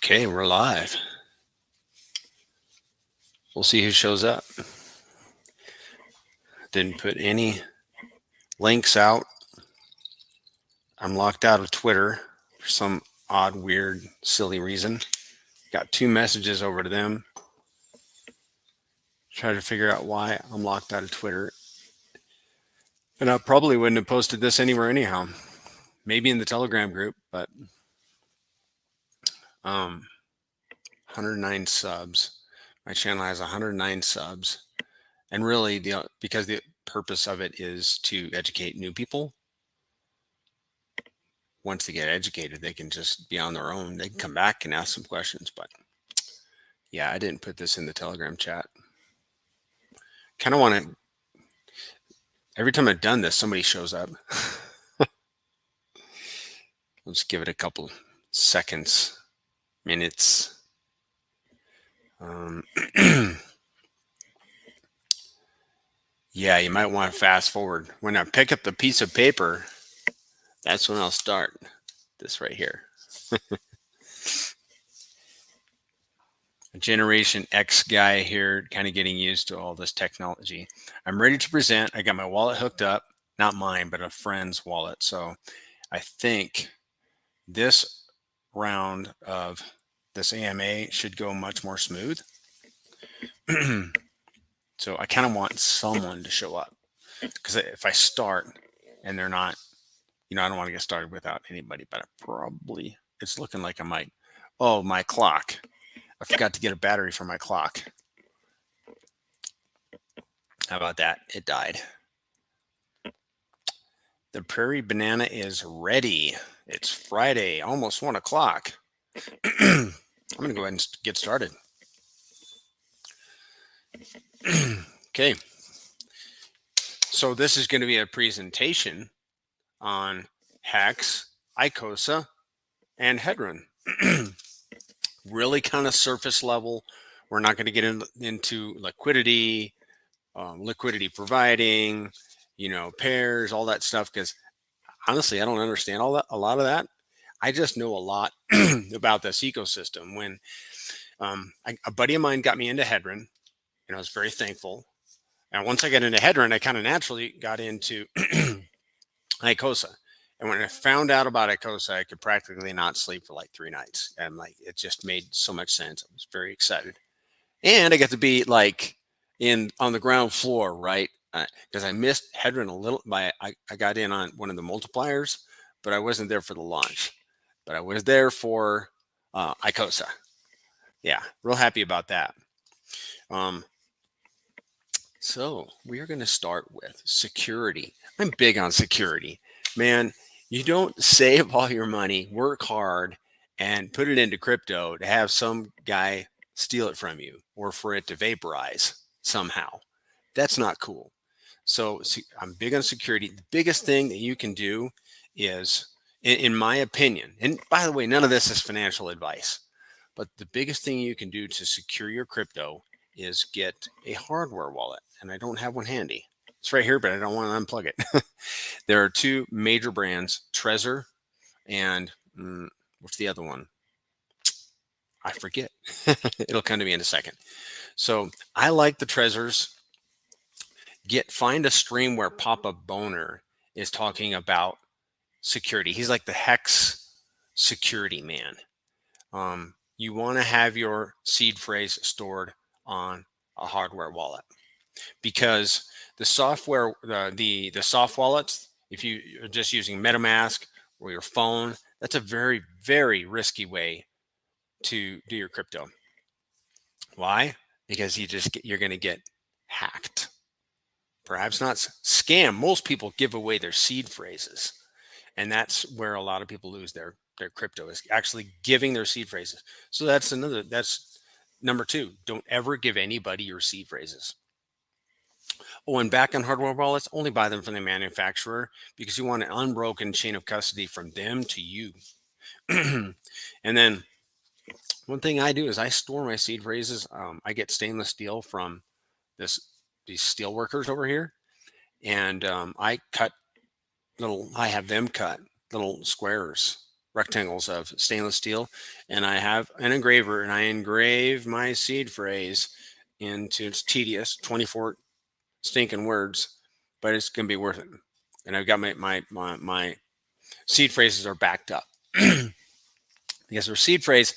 Okay, we're live. We'll see who shows up. Didn't put any links out. I'm locked out of Twitter for some odd, weird, silly reason. Got 2 messages over to them. Try to figure out why I'm locked out of Twitter. And I probably wouldn't have posted this anywhere anyhow. Maybe in the Telegram group, but 109 subs. My channel has 109 subs. And really, because the purpose of it is to educate new people. Once they get educated, they can just be on their own. They can come back and ask some questions. But yeah, I didn't put this in the Telegram chat. Kind of want to, every time I've done this, somebody shows up. Let's give it a couple seconds, minutes. Yeah, you might want to fast forward. When I pick up the piece of paper, that's when I'll start this right here. Generation X guy here, kind of getting used to all this technology. I'm ready to present. I got my wallet hooked up, not mine, but a friend's wallet. So I think this round of this AMA should go much more smooth. So I kind of want someone to show up, because if I start and they're not, I don't want to get started without anybody, but it's looking like I might. Oh, my clock. I forgot to get a battery for my clock. How about that? It died. The Prairie Banana is ready. It's Friday, almost 1 o'clock. I'm going to go ahead and get started. Okay. So this is going to be a presentation on Hex, Icosa, and Hedron. Really kind of surface level. We're not going to get into liquidity, liquidity providing, pairs, all that stuff, because honestly, I don't understand a lot of that. I just know a lot about this ecosystem. When a buddy of mine got me into Hedron, and I was very thankful. And once I got into Hedron, I kind of naturally got into Icosa. And when I found out about Icosa, I could practically not sleep for like 3 nights. And it just made so much sense. I was very excited. And I got to be on the ground floor, right? Because I missed Hedron a little. I got in on one of the multipliers, but I wasn't there for the launch. But I was there for Icosa. Yeah, real happy about that. So we are going to start with security. I'm big on security. Man, you don't save all your money, work hard, and put it into crypto to have some guy steal it from you or for it to vaporize somehow. That's not cool. So I'm big on security. The biggest thing that you can do is, in my opinion, and by the way, none of this is financial advice, but the biggest thing you can do to secure your crypto is get a hardware wallet. And I don't have one handy. It's right here, but I don't want to unplug it. There are 2 major brands, Trezor and what's the other one? I forget. It'll come to me in a second. So I like the Trezors. Find a stream where Papa Boner is talking about security. He's like the Hex security man. You want to have your seed phrase stored on a hardware wallet, because the software, the soft wallets, if you are just using MetaMask or your phone, that's a very, very risky way to do your crypto. Why? Because you're going to get hacked. Perhaps not scam. Most people give away their seed phrases, and that's where a lot of people lose their crypto, is actually giving their seed phrases. So that's number 2. Don't ever give anybody your seed phrases. Oh, and back on hardware wallets, only buy them from the manufacturer, because you want an unbroken chain of custody from them to you. And then one thing I do is I store my seed phrases. I get stainless steel from these steel workers over here, and I have them cut little squares rectangles of stainless steel, and I have an engraver, and I engrave my seed phrase into, it's tedious, 24 stinking words, but it's gonna be worth it. And I've got my seed phrases are backed up because their seed phrase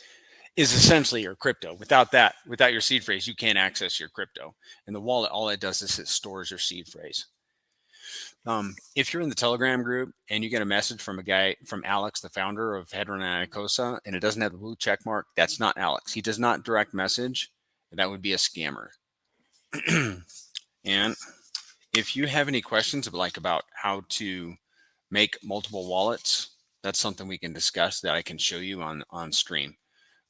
is essentially your crypto. Without that, without your seed phrase, you can't access your crypto. And the wallet, all it does is it stores your seed phrase. If you're in the Telegram group and you get a message from a guy, from Alex, the founder of Hedron and Icosa, and it doesn't have the blue check mark, that's not Alex. He does not direct message. That would be a scammer. And if you have any questions about how to make multiple wallets, that's something we can discuss that I can show you on stream.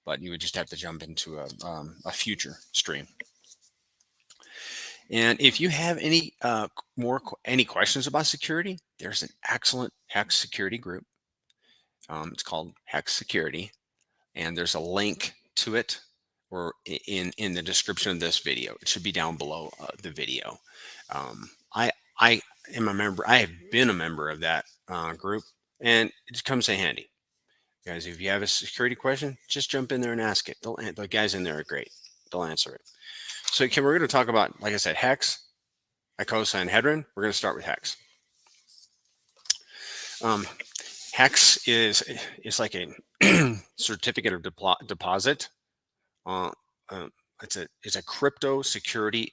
But you would just have to jump into a future stream. And if you have any any questions about security, there's an excellent Hex security group. It's called Hex Security, and there's a link to it or in the description of this video. It should be down below the video. I am a member. I have been a member of that group, and it comes in handy. Guys, if you have a security question, just jump in there and ask it. The guys in there are great. They'll answer it. So we're going to talk about, like I said, Hex, Icosa, and Hedron. We're going to start with Hex. Hex is like a certificate of deposit. It's a crypto security.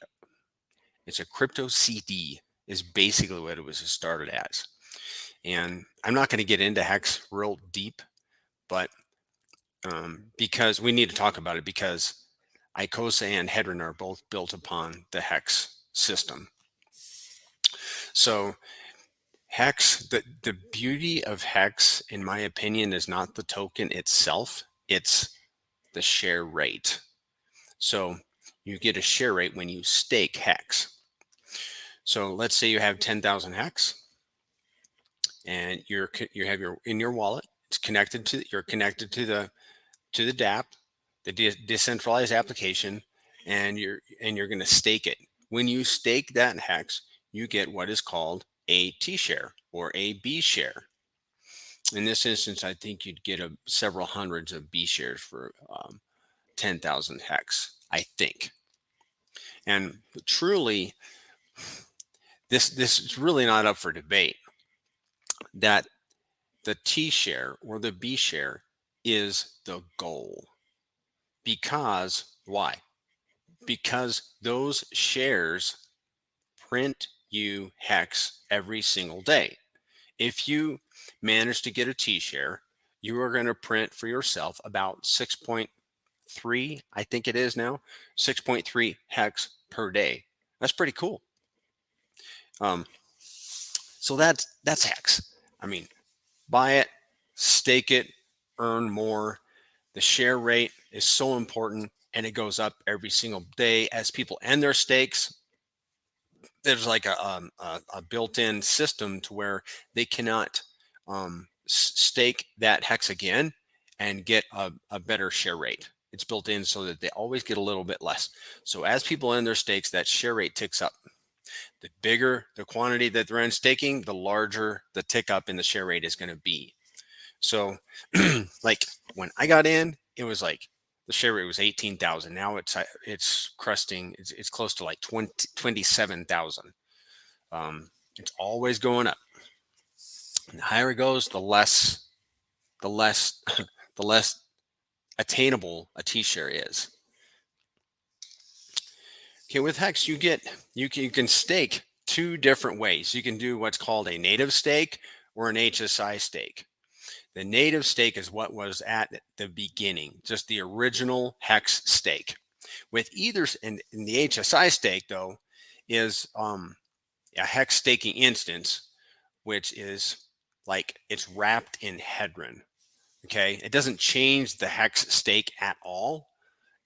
It's a crypto CD is basically what it was started as. And I'm not going to get into Hex real deep, but because we need to talk about it, because Icosa and Hedron are both built upon the Hex system. So Hex, the beauty of Hex, in my opinion, is not the token itself, it's the share rate. So you get a share rate when you stake Hex. So let's say you have 10,000 Hex, and you have in your wallet. It's connected to, you're connected to the dApp, the decentralized application, and you're going to stake it. When you stake that Hex, you get what is called a T share or a B share. In this instance, I think you'd get several hundreds of B shares for 10,000 Hex, I think. And truly, this is really not up for debate, that the T share or the B share is the goal. Because why? Because those shares print you Hex every single day. If you manage to get a T share, you are going to print for yourself about 6.3, I think it is now, 6.3 Hex per day. That's pretty cool. So that's Hex. I mean, buy it, stake it, earn more. The share rate is so important, and it goes up every single day as people end their stakes. There's like a built-in system to where they cannot stake that Hex again and get a better share rate. It's built in so that they always get a little bit less. So as people end their stakes, that share rate ticks up. The bigger the quantity that they're in staking, the larger the tick up in the share rate is going to be. So like when I got in, it was like the share rate was 18,000. Now it's crusting. It's close to like 27,000. It's always going up. And the higher it goes, the less the less attainable a T share is. Okay, with Hex, you can stake two different ways. You can do what's called a native stake or an HSI stake. The native stake is what was at the beginning, just the original Hex stake. With either, in the HSI stake though, is a Hex staking instance, which is like it's wrapped in Hedron. Okay, it doesn't change the Hex stake at all.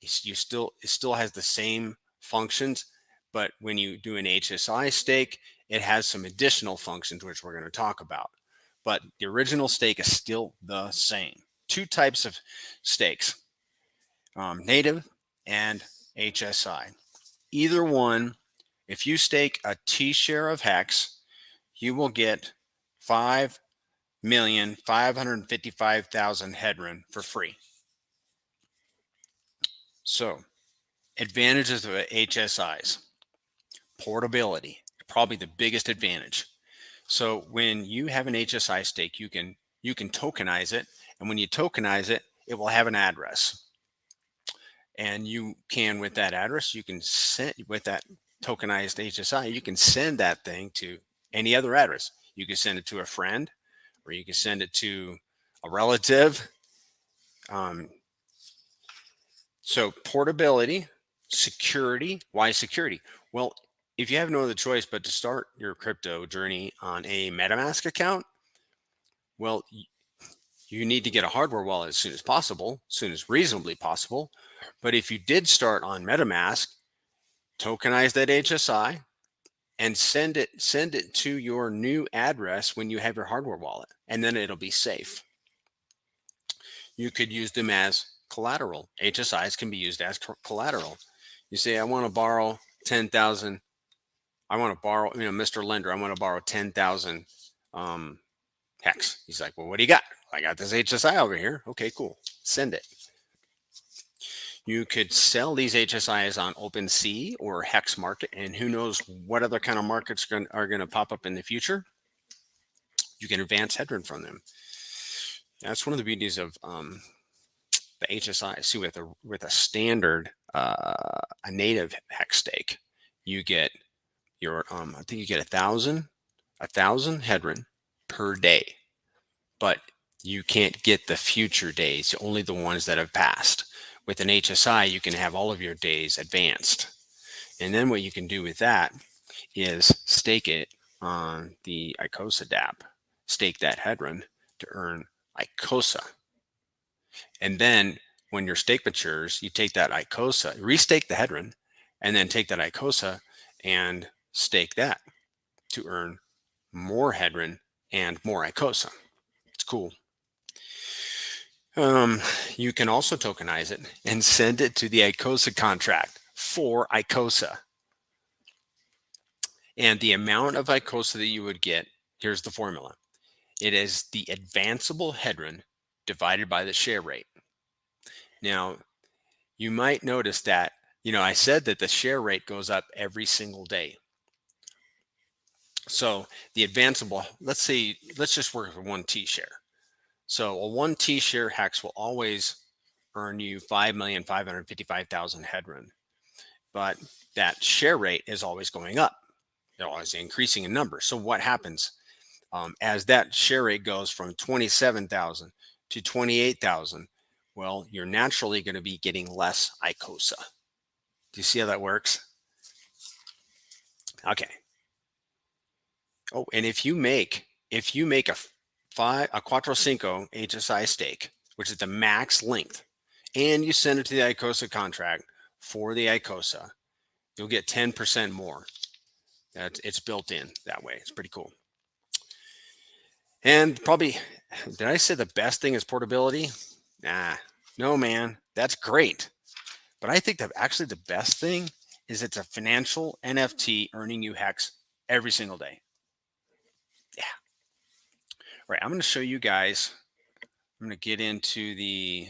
It still has the same functions, but when you do an HSI stake, it has some additional functions which we're going to talk about. But the original stake is still the same. Two types of stakes, native and HSI. Either one, if you stake a T share of Hex, you will get 5 1,555,000 Hedron for free. So, advantages of HSIs. Portability, probably the biggest advantage. So when you have an HSI stake, you can tokenize it, and when you tokenize it, it will have an address. And you can, with that address, you can send, with that tokenized HSI, you can send that thing to any other address. You can send it to a friend, or you can send it to a relative. So portability, security. Why security? Well, if you have no other choice but to start your crypto journey on a MetaMask account, well, you need to get a hardware wallet as soon as possible, as soon as reasonably possible. But if you did start on MetaMask, tokenize that HSI and send it to your new address when you have your hardware wallet, and then it'll be safe. You could use them as collateral. HSIs can be used as collateral. You say, I want to borrow 10,000. I want to borrow, Mr. Lender, I want to borrow 10,000 Hex. He's like, well, what do you got? I got this HSI over here. Okay, cool. Send it. You could sell these HSIs on OpenSea or Hex Market, and who knows what other kind of markets are going to pop up in the future. You can advance Hedron from them. That's one of the beauties of the HSI. See, with a standard, a native Hex stake, you get your I think you get 1,000 Hedron per day, but you can't get the future days, only the ones that have passed. With an HSI, you can have all of your days advanced. And then what you can do with that is stake it on the Icosa dApp, stake that Hedron to earn Icosa. And then when your stake matures, you take that Icosa, restake the Hedron, and then take that Icosa and stake that to earn more Hedron and more Icosa. It's cool. You can also tokenize it and send it to the Icosa contract for Icosa. And the amount of Icosa that you would get, here's the formula. It is the advanceable Hedron divided by the share rate. Now, you might notice that, I said that the share rate goes up every single day. So the advanceable, let's just work with one T share. So a one T share Hex will always earn you 5,555,000 Hedron, but that share rate is always going up. They're always increasing in number. So what happens as that share rate goes from 27,000 to 28,000? Well, you're naturally going to be getting less Icosa. Do you see how that works? Okay. Oh, and if you make a Quattro Cinco HSI stake, which is the max length, and you send it to the Icosa contract for the Icosa, you'll get 10% more. It's built in that way. It's pretty cool. And probably, did I say the best thing is portability? Nah, no, man, that's great. But I think that actually the best thing is it's a financial NFT earning you Hex every single day. Yeah. Right. I'm going to show you guys. I'm going to get into the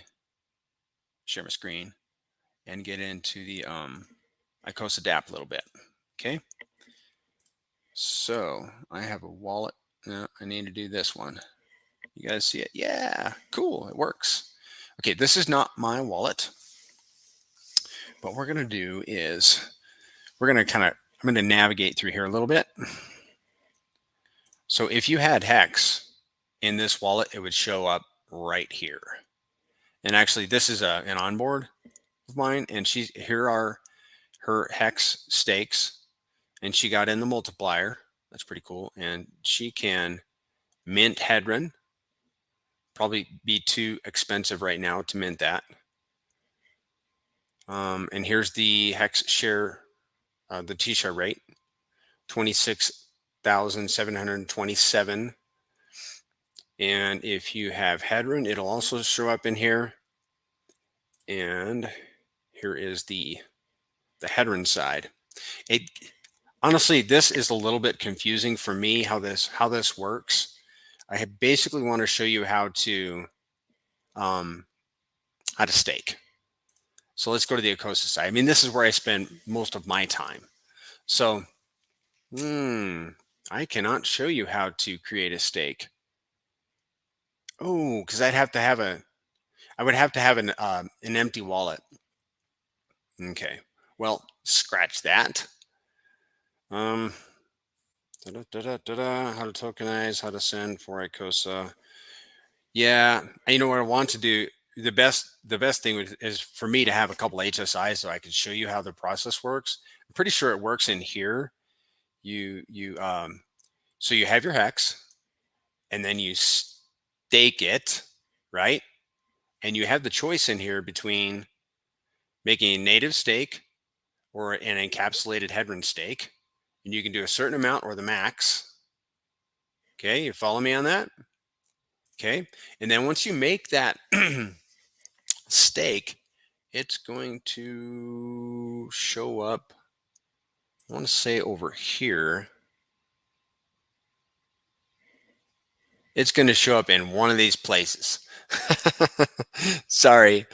share my screen and get into the Icosa dApp a little bit. Okay. So I have a wallet. No, I need to do this one. You guys see it? Yeah, cool. It works. Okay, this is not my wallet. What we're going to do is I'm going to navigate through here a little bit. So if you had Hex in this wallet, it would show up right here. And actually, this is an onboard of mine, and here are her Hex stakes, and she got in the multiplier. That's pretty cool. And she can mint Hedron. Probably be too expensive right now to mint that. And here's the Hex share, the T-share rate, 26,727. And if you have Hedron, it'll also show up in here. And here is the Hedron side. Honestly, this is a little bit confusing for me how this works. I basically want to show you how to stake. So let's go to the Icosa side. I mean, this is where I spend most of my time. So, I cannot show you how to create a stake. Oh, because I would have to have an empty wallet. Okay, well, scratch that. How to tokenize, how to send for Icosa. Yeah, you know what I want to do. The best thing is for me to have a couple HSIs so I can show you how the process works. I'm pretty sure it works in here. So you have your hex, and then you stake it, right? And you have the choice in here between making a native stake or an encapsulated Hedron stake, and you can do a certain amount or the max. Okay, you follow me on that? Okay, and then once you make that stake, it's going to show up. I want to say over here. It's going to show up in one of these places. Sorry,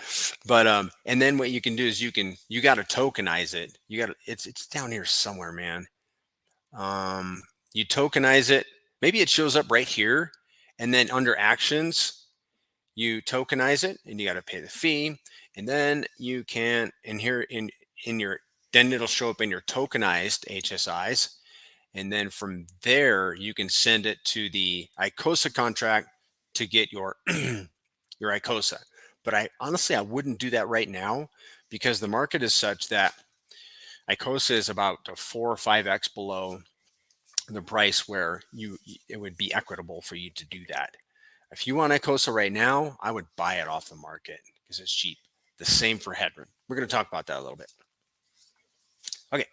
but and then what you can do is you got to tokenize it. It's down here somewhere, man. You tokenize it. Maybe it shows up right here, and then under actions, you tokenize it, and you got to pay the fee, and then you can then it'll show up in your tokenized HSIs. And then from there, you can send it to the Icosa contract to get your your Icosa. But I honestly wouldn't do that right now because the market is such that Icosa is about 4 or 5x below the price where it would be equitable for you to do that. If you want Icosa right now, I would buy it off the market because it's cheap. The same for Hedron. We're going to talk about that a little bit. Okay,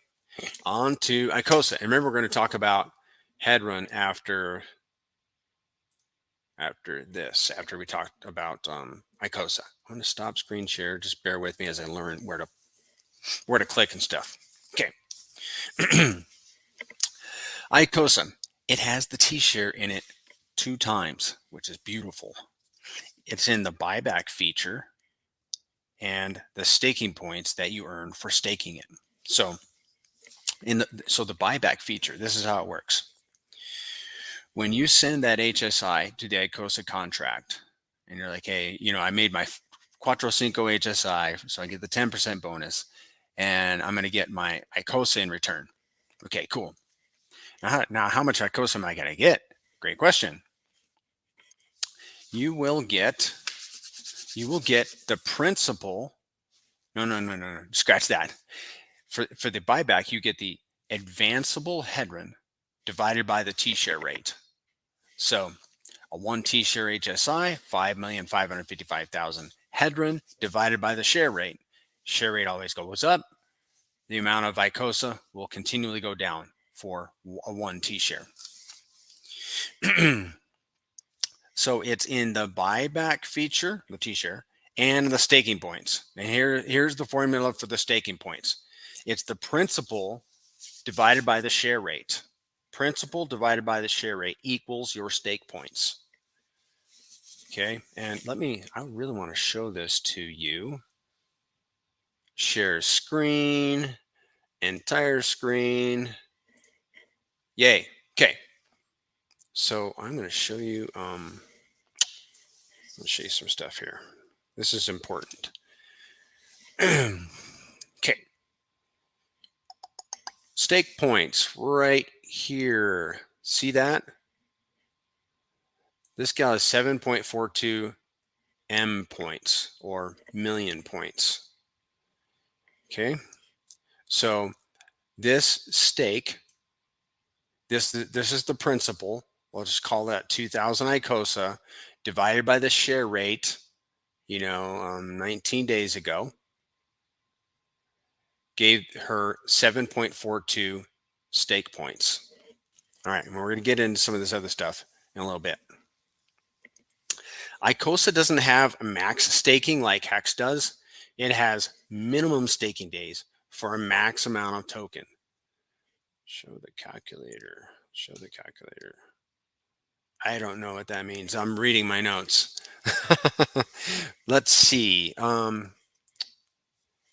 on to Icosa. And remember, we're going to talk about Hedron after we talked about Icosa. I'm going to stop screen share. Just bear with me as I learn where to click and stuff. Okay. Icosa. It has the T-share in it 2 times, which is beautiful. It's in the buyback feature and the staking points that you earn for staking it. So the buyback feature, this is how it works. When you send that HSI to the Icosa contract, and you're like, hey, I made my Cuatro Cinco HSI, so I get the 10% bonus, and I'm going to get my Icosa in return. Okay, cool. Now how much Icosa am I going to get? Great question. You will get the principal. No. Scratch that. For the buyback, you get the advanceable Hedron divided by the T-share rate. So a 1 T-share HSI, 5,555,000 Hedron divided by the share rate. Share rate always goes up. The amount of Icosa will continually go down for a 1 T-share. So it's in the buyback feature, the T-share, and the staking points. And here's the formula for the staking points. It's the principal divided by the share rate. Principal divided by the share rate equals your stake points. Okay, and I really want to show this to you. Share screen, entire screen. Yay. Okay. So I'm going to show you, let's show you some stuff here. This is important. Okay. Stake points right here. See that? This gal is 7.42 M points or million points. Okay. So this stake, this is the principal. We'll just call that 2,000 Icosa divided by the share rate, 19 days ago, gave her 7.42 stake points. All right, and we're going to get into some of this other stuff in a little bit. Icosa doesn't have max staking like Hex does. It has minimum staking days for a max amount of token. Show the calculator. I don't know what that means. I'm reading my notes. Let's see.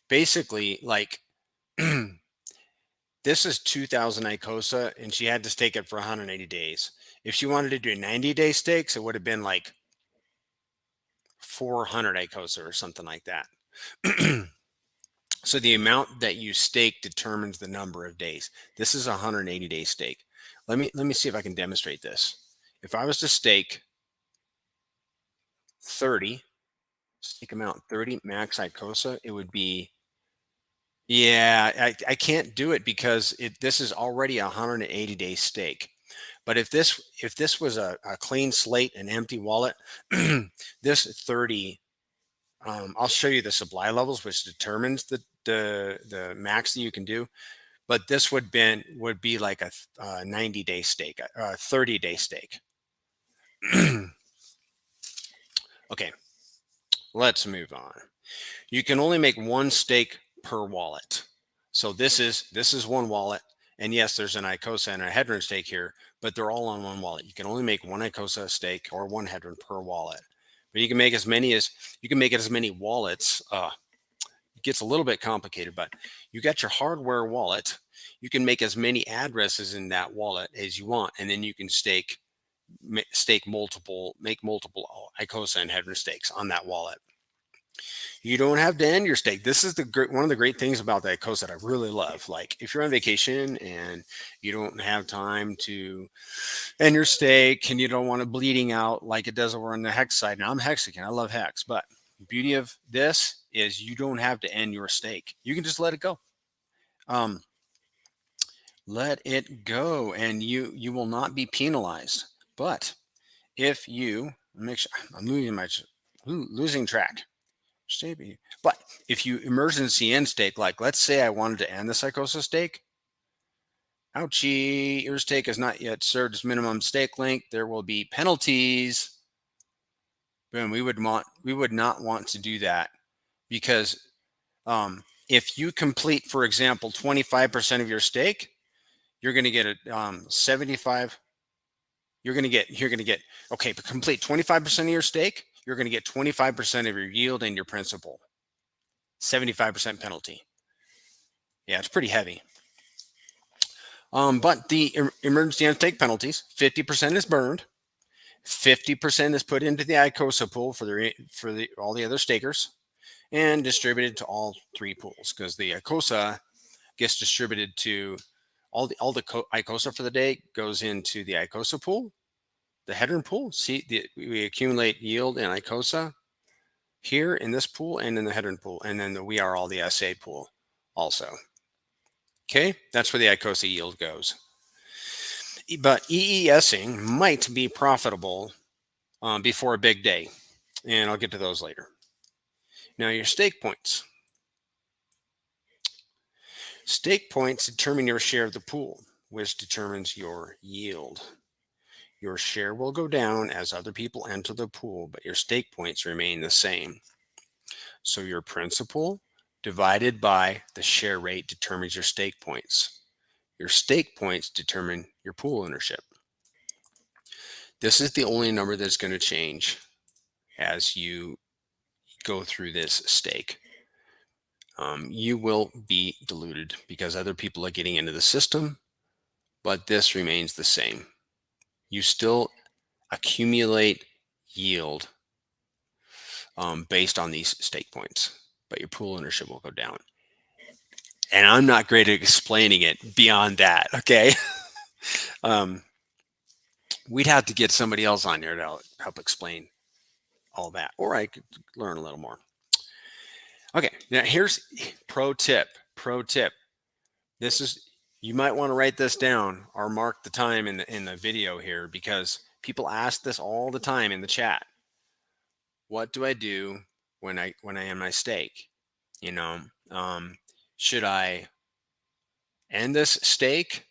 Basically, like this is 2000 Icosa, and she had to stake it for 180 days. If she wanted to do 90-day stakes, it would have been like 400 Icosa or something like that. So the amount that you stake determines the number of days. This is a 180-day stake. Let me see if I can demonstrate this. If I was to stake 30, stake amount 30 max Icosa, it would be, yeah, I can't do it because this is already a 180-day stake. But if this was a clean slate, an empty wallet, this 30, I'll show you the supply levels, which determines the max that you can do. But this would be like a 90-day stake, a 30-day stake. Okay, let's move on. You can only make one stake per wallet. So this is one wallet, and yes, there's an Icosa and a Hedron stake here, but they're all on one wallet. You can only make one Icosa stake or one Hedron per wallet, but you can make as many as you can make it as many wallets. It gets a little bit complicated, but you got your hardware wallet. You can make as many addresses in that wallet as you want, and then you can make multiple Icosa and Hedron stakes on that wallet. You don't have to end your stake. This is one of the great things about that coast that I really love. Like if you're on vacation and you don't have time to end your stake and you don't want it bleeding out like it does over on the Hex side. Now I'm Hexican. I love Hex, but the beauty of this is you don't have to end your stake. You can just let it go. Um, let it go, and you will not be penalized. But if you make sure I'm losing track. But if you emergency end stake, like let's say I wanted to end the Icosa stake, ouchie, your stake has not yet served its minimum stake length. There will be penalties. Boom. We would not want to do that because if you complete, for example, 25% of your stake, you're going to get a 75. You're going to get okay, but complete 25% of your stake, you're going to get 25% of your yield and your principal. 75% penalty. Yeah, it's pretty heavy. But the emergency stake penalties, 50% is burned, 50% is put into the Icosa pool for all the other stakers, and distributed to all three pools because the Icosa gets distributed to all the Icosa for the day goes into the Icosa pool, the Hedron pool. See, we accumulate yield in Icosa here in this pool and in the Hedron pool, and then we are all the SA pool also. Okay, that's where the Icosa yield goes. But EESing might be profitable before a big day, and I'll get to those later. Now, your stake points. Stake points determine your share of the pool, which determines your yield. Your share will go down as other people enter the pool, but your stake points remain the same. So your principal divided by the share rate determines your stake points. Your stake points determine your pool ownership. This is the only number that's going to change as you go through this stake. You will be diluted because other people are getting into the system, but this remains the same. You still accumulate yield based on these stake points, but your pool ownership will go down. And I'm not great at explaining it beyond that, okay? We'd have to get somebody else on here to help explain all that, or I could learn a little more. Okay, now here's pro tip. This is, you might want to write this down or mark the time in the video here because people ask this all the time in the chat. What do I do when I end my stake? Should I end this stake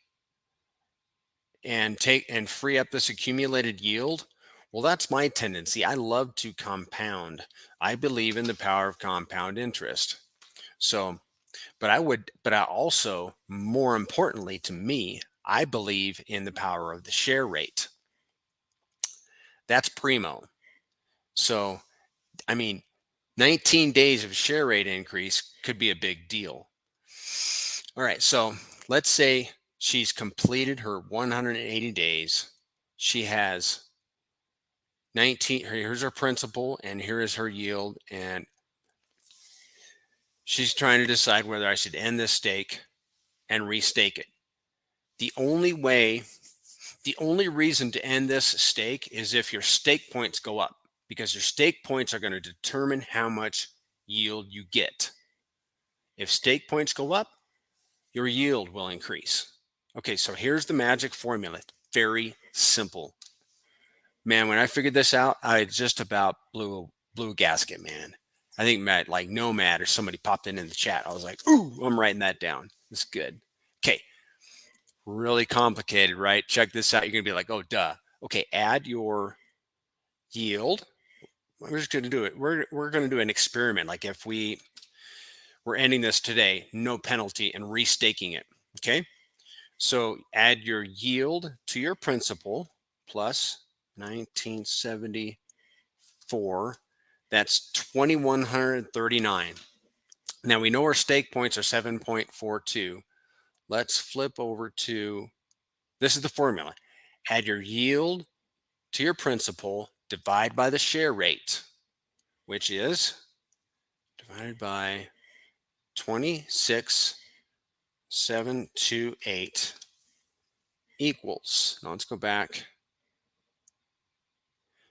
and free up this accumulated yield? Well, that's my tendency. I love to compound. I believe in the power of compound interest. So, but I also, more importantly to me, I believe in the power of the share rate. That's primo. So, I mean, 19 days of share rate increase could be a big deal. All right, so let's say she's completed her 180 days. She has 19, here's her principal, and here is her yield, and she's trying to decide whether I should end this stake and restake it. The only reason to end this stake is if your stake points go up, because your stake points are going to determine how much yield you get. If stake points go up, your yield will increase. Okay, so here's the magic formula. Very simple. Man, when I figured this out, I just about blew a gasket, man. I think Matt, like Nomad or somebody popped in the chat. I was like, ooh, I'm writing that down. It's good. Okay, really complicated, right? Check this out. You're going to be like, oh, duh. Okay, add your yield. We're just going to do it. We're going to do an experiment. Like if we're ending this today, no penalty, and restaking it. Okay. So add your yield to your principal plus 1974. That's 2,139. Now we know our stake points are 7.42. Let's flip over to, this is the formula. Add your yield to your principal, divide by the share rate, which is divided by 26,728 equals, now let's go back.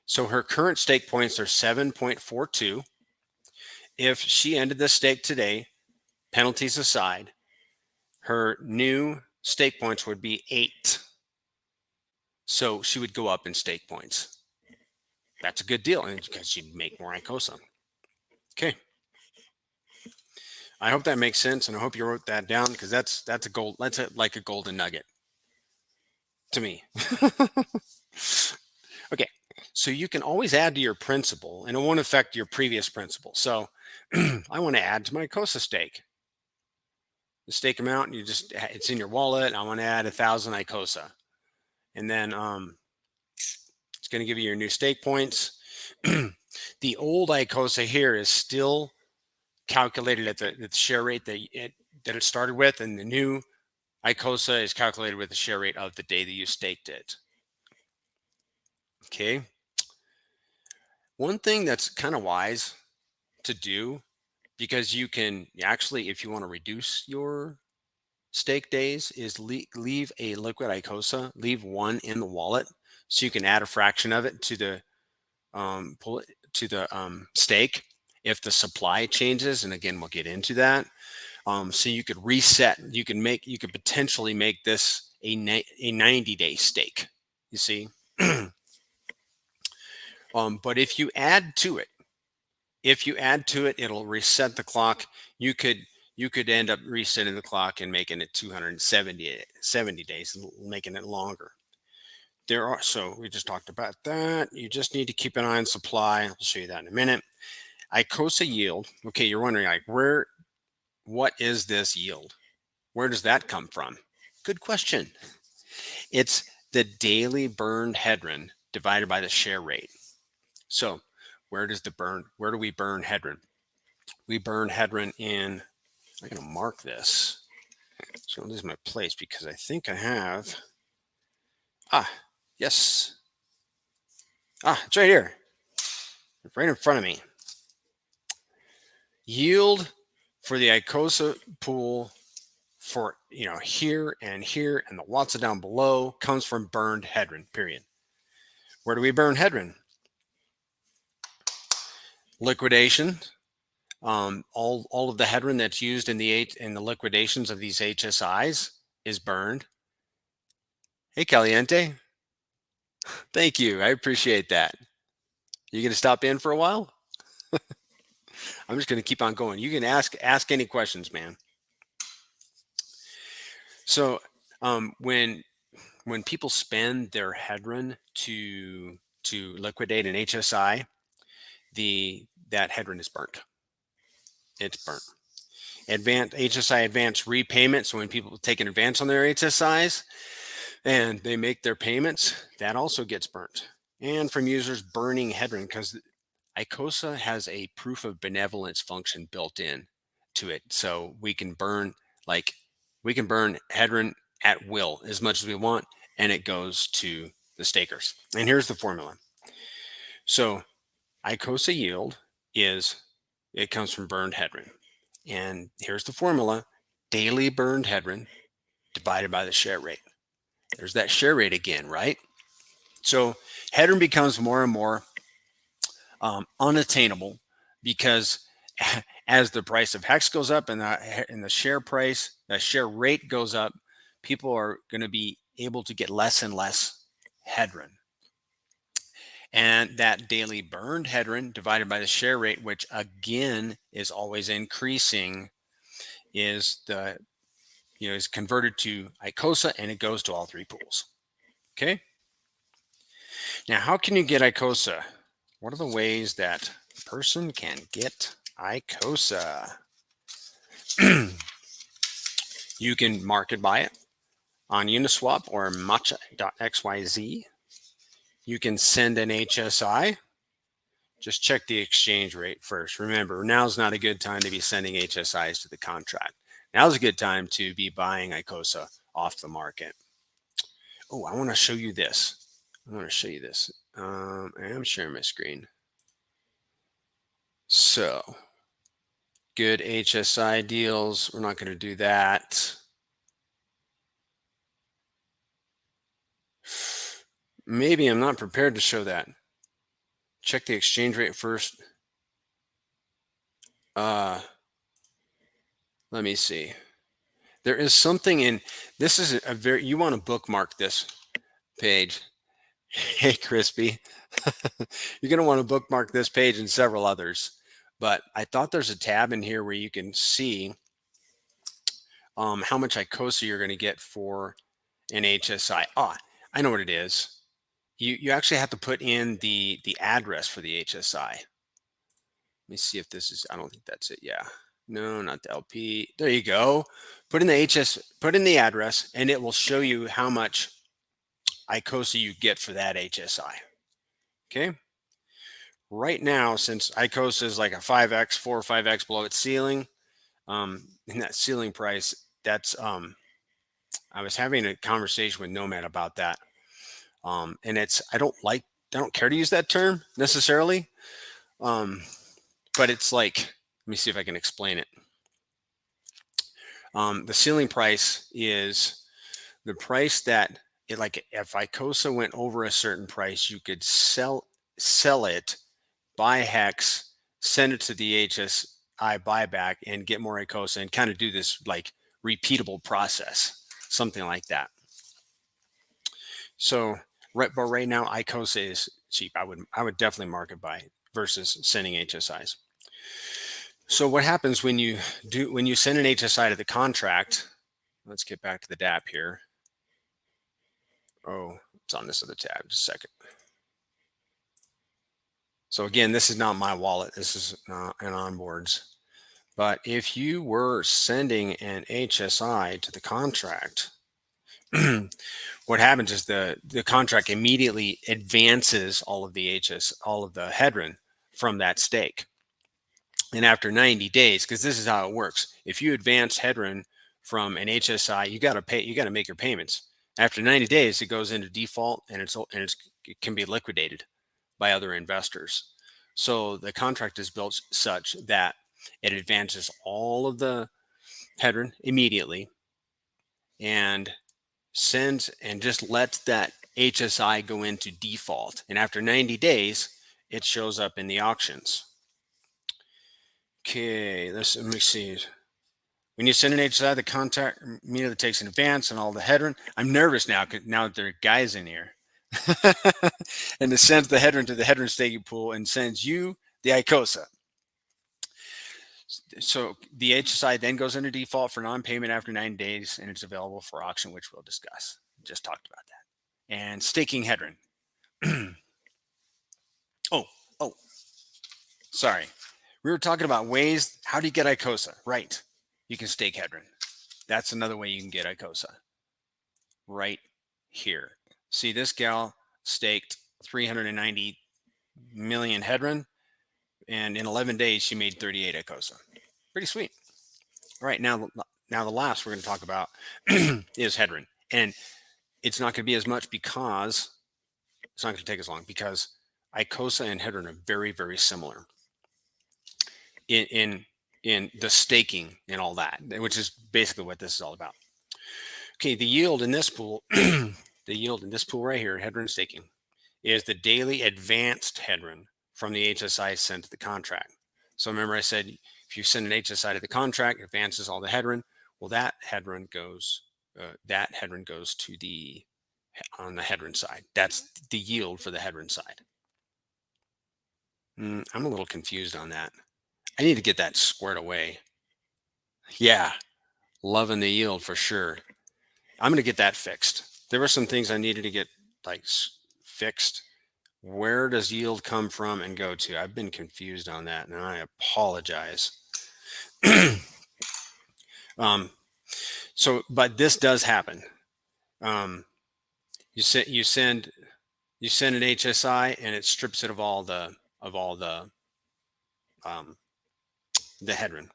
So her current stake points are 7.42. If she ended the stake today, penalties aside, her new stake points would be 8. So she would go up in stake points. That's a good deal because she'd make more Icosa. Okay. I hope that makes sense, and I hope you wrote that down because that's like a golden nugget to me. Okay, so you can always add to your principal, and it won't affect your previous principal. So I want to add to my Icosa stake. The stake amount, it's in your wallet. I want to add 1,000 Icosa, and then it's going to give you your new stake points. The old Icosa here is still calculated at the share rate that it started with, and the new Icosa is calculated with the share rate of the day that you staked it. Okay. One thing that's kind of wise to do, because you can actually, if you want to reduce your stake days, is leave a liquid Icosa, leave one in the wallet, so you can add a fraction of it to the stake if the supply changes. And again, we'll get into that. So you could reset. You could potentially make this a 90-day stake. You see. But if you add to it, it'll reset the clock. You could end up resetting the clock and making it 270 days, making it longer. So we just talked about that. You just need to keep an eye on supply. I'll show you that in a minute. Icosa yield. Okay, you're wondering like what is this yield? Where does that come from? Good question. It's the daily burned Hedron divided by the share rate. So where do we burn Hedron? We burn Hedron in, I'm going to mark this. So this is my place because I think I have, yes. It's right here. Right in front of me. Yield for the Icosa pool for, here and the Watsa down below comes from burned Hedron, period. Where do we burn Hedron? Liquidation. All of the Hedron that's used in the liquidations of these HSIs is burned. Hey, Caliente. Thank you. I appreciate that. You going to stop in for a while? I'm just going to keep on going. You can ask any questions, man. So when people spend their Hedron to liquidate an HSI, that Hedron is burnt. It's burnt. HSI advance repayment. So when people take an advance on their HSIs and they make their payments, that also gets burnt. and from users burning Hedron, because Icosa has a proof of benevolence function built in to it. So we can burn Hedron at will as much as we want, and it goes to the stakers. And here's the formula. So Icosa yield it comes from burned Hedron. And here's the formula: daily burned Hedron divided by the share rate. There's that share rate again, right? So Hedron becomes more and more unattainable, because as the price of Hex goes up and the share rate goes up, people are going to be able to get less and less Hedron. And that daily burned Hedron divided by the share rate, which again is always increasing, is converted to Icosa, and it goes to all three pools. Okay. Now, how can you get Icosa? What are the ways that a person can get Icosa? You can market buy it on Uniswap or Matcha.xyz. You can send an HSI. Just check the exchange rate first. Remember, now's not a good time to be sending HSIs to the contract. Now's a good time to be buying Icosa off the market. Oh, I want to show you this. I am sharing my screen. So, good HSI deals. We're not going to do that. Maybe I'm not prepared to show that. Check the exchange rate first. Let me see. There is something in this. Is you want to bookmark this page. Hey, Crispy. You're going to want to bookmark this page and several others. But I thought there's a tab in here where you can see how much Icosa you're going to get for an HSI. I know what it is. You actually have to put in the address for the HSI. Let me see if this is, I don't think that's it. Yeah. No, not the LP. There you go. Put in the address, and it will show you how much Icosa you get for that HSI. Okay. Right now, since Icosa is like a 5x, 4 or 5x below its ceiling, in that ceiling price, that's I was having a conversation with Nomad about that. And I don't care to use that term necessarily. But it's like, let me see if I can explain it. The ceiling price is the price that if Icosa went over a certain price, you could sell it, buy Hex, send it to the HSI buyback, and get more Icosa, and kind of do this like repeatable process, something like that. So but right now Icosa is cheap. I would definitely market buy versus sending HSIs. So what happens when you send an HSI to the contract? Let's get back to the dApp here. Oh, it's on this other tab. Just a second. So again, this is not my wallet. This is an onboards. But if you were sending an HSI to the contract, what happens is the contract immediately advances all of the Hedron from that stake. And after 90 days, because this is how it works, if you advance Hedron from an HSI, you got to make your payments. After 90 days, it goes into default, and it can be liquidated by other investors. So the contract is built such that it advances all of the Hedron immediately and sends and just lets that HSI go into default. And after 90 days, it shows up in the auctions. Okay, let me see. When you send an HSI, the contract immediately takes an advance on all the Hedron. I'm nervous now because now there are guys in here. And it sends the Hedron to the Hedron staking pool and sends you the Icosa. So the HSI then goes into default for non-payment after 90 days, and it's available for auction, which we'll discuss. Just talked about that. And staking Hedron. oh, sorry. We were talking about ways. How do you get Icosa? Right. You can stake Hedron. That's another way you can get Icosa. Right here. See, this gal staked 390 million Hedron, and in 11 days she made 38 Icosa. Pretty sweet. All right, now the last we're going to talk about is Hedron, and it's not going to be as much because it's not going to take as long because Icosa and Hedron are very, very similar in the staking and all that, which is basically what this is all about. Okay, the yield in this pool, the yield in this pool right here, Hedron staking, is the daily advanced Hedron from the HSI sent to the contract. So remember I said if you send an HSI to the contract, it advances all the Hedron. Well, that Hedron goes to the on the Hedron side. That's the yield for the Hedron side. I'm a little confused on that. I need to get that squared away. Yeah, loving the yield for sure. I'm going to get that fixed. There were some things I needed to get like fixed. Where does yield come from and go to? I've been confused on that, and I apologize. But this does happen. You send an HSI, and it strips it of all the Hedron.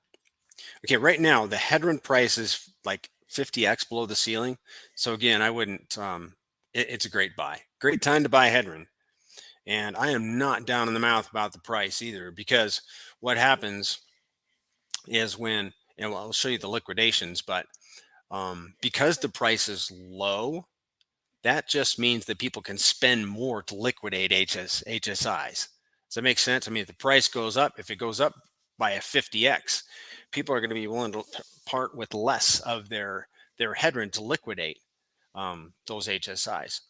Okay, right now the Hedron price is like 50x below the ceiling. So again, I wouldn't. It's a great buy. Great time to buy Hedron. And I am not down in the mouth about the price either, because what happens is when, and I'll show you the liquidations, but because the price is low, that just means that people can spend more to liquidate HSIs. Does that make sense? I mean, if the price goes up, if it goes up by a 50x, people are going to be willing to part with less of their Hedron to liquidate those HSIs.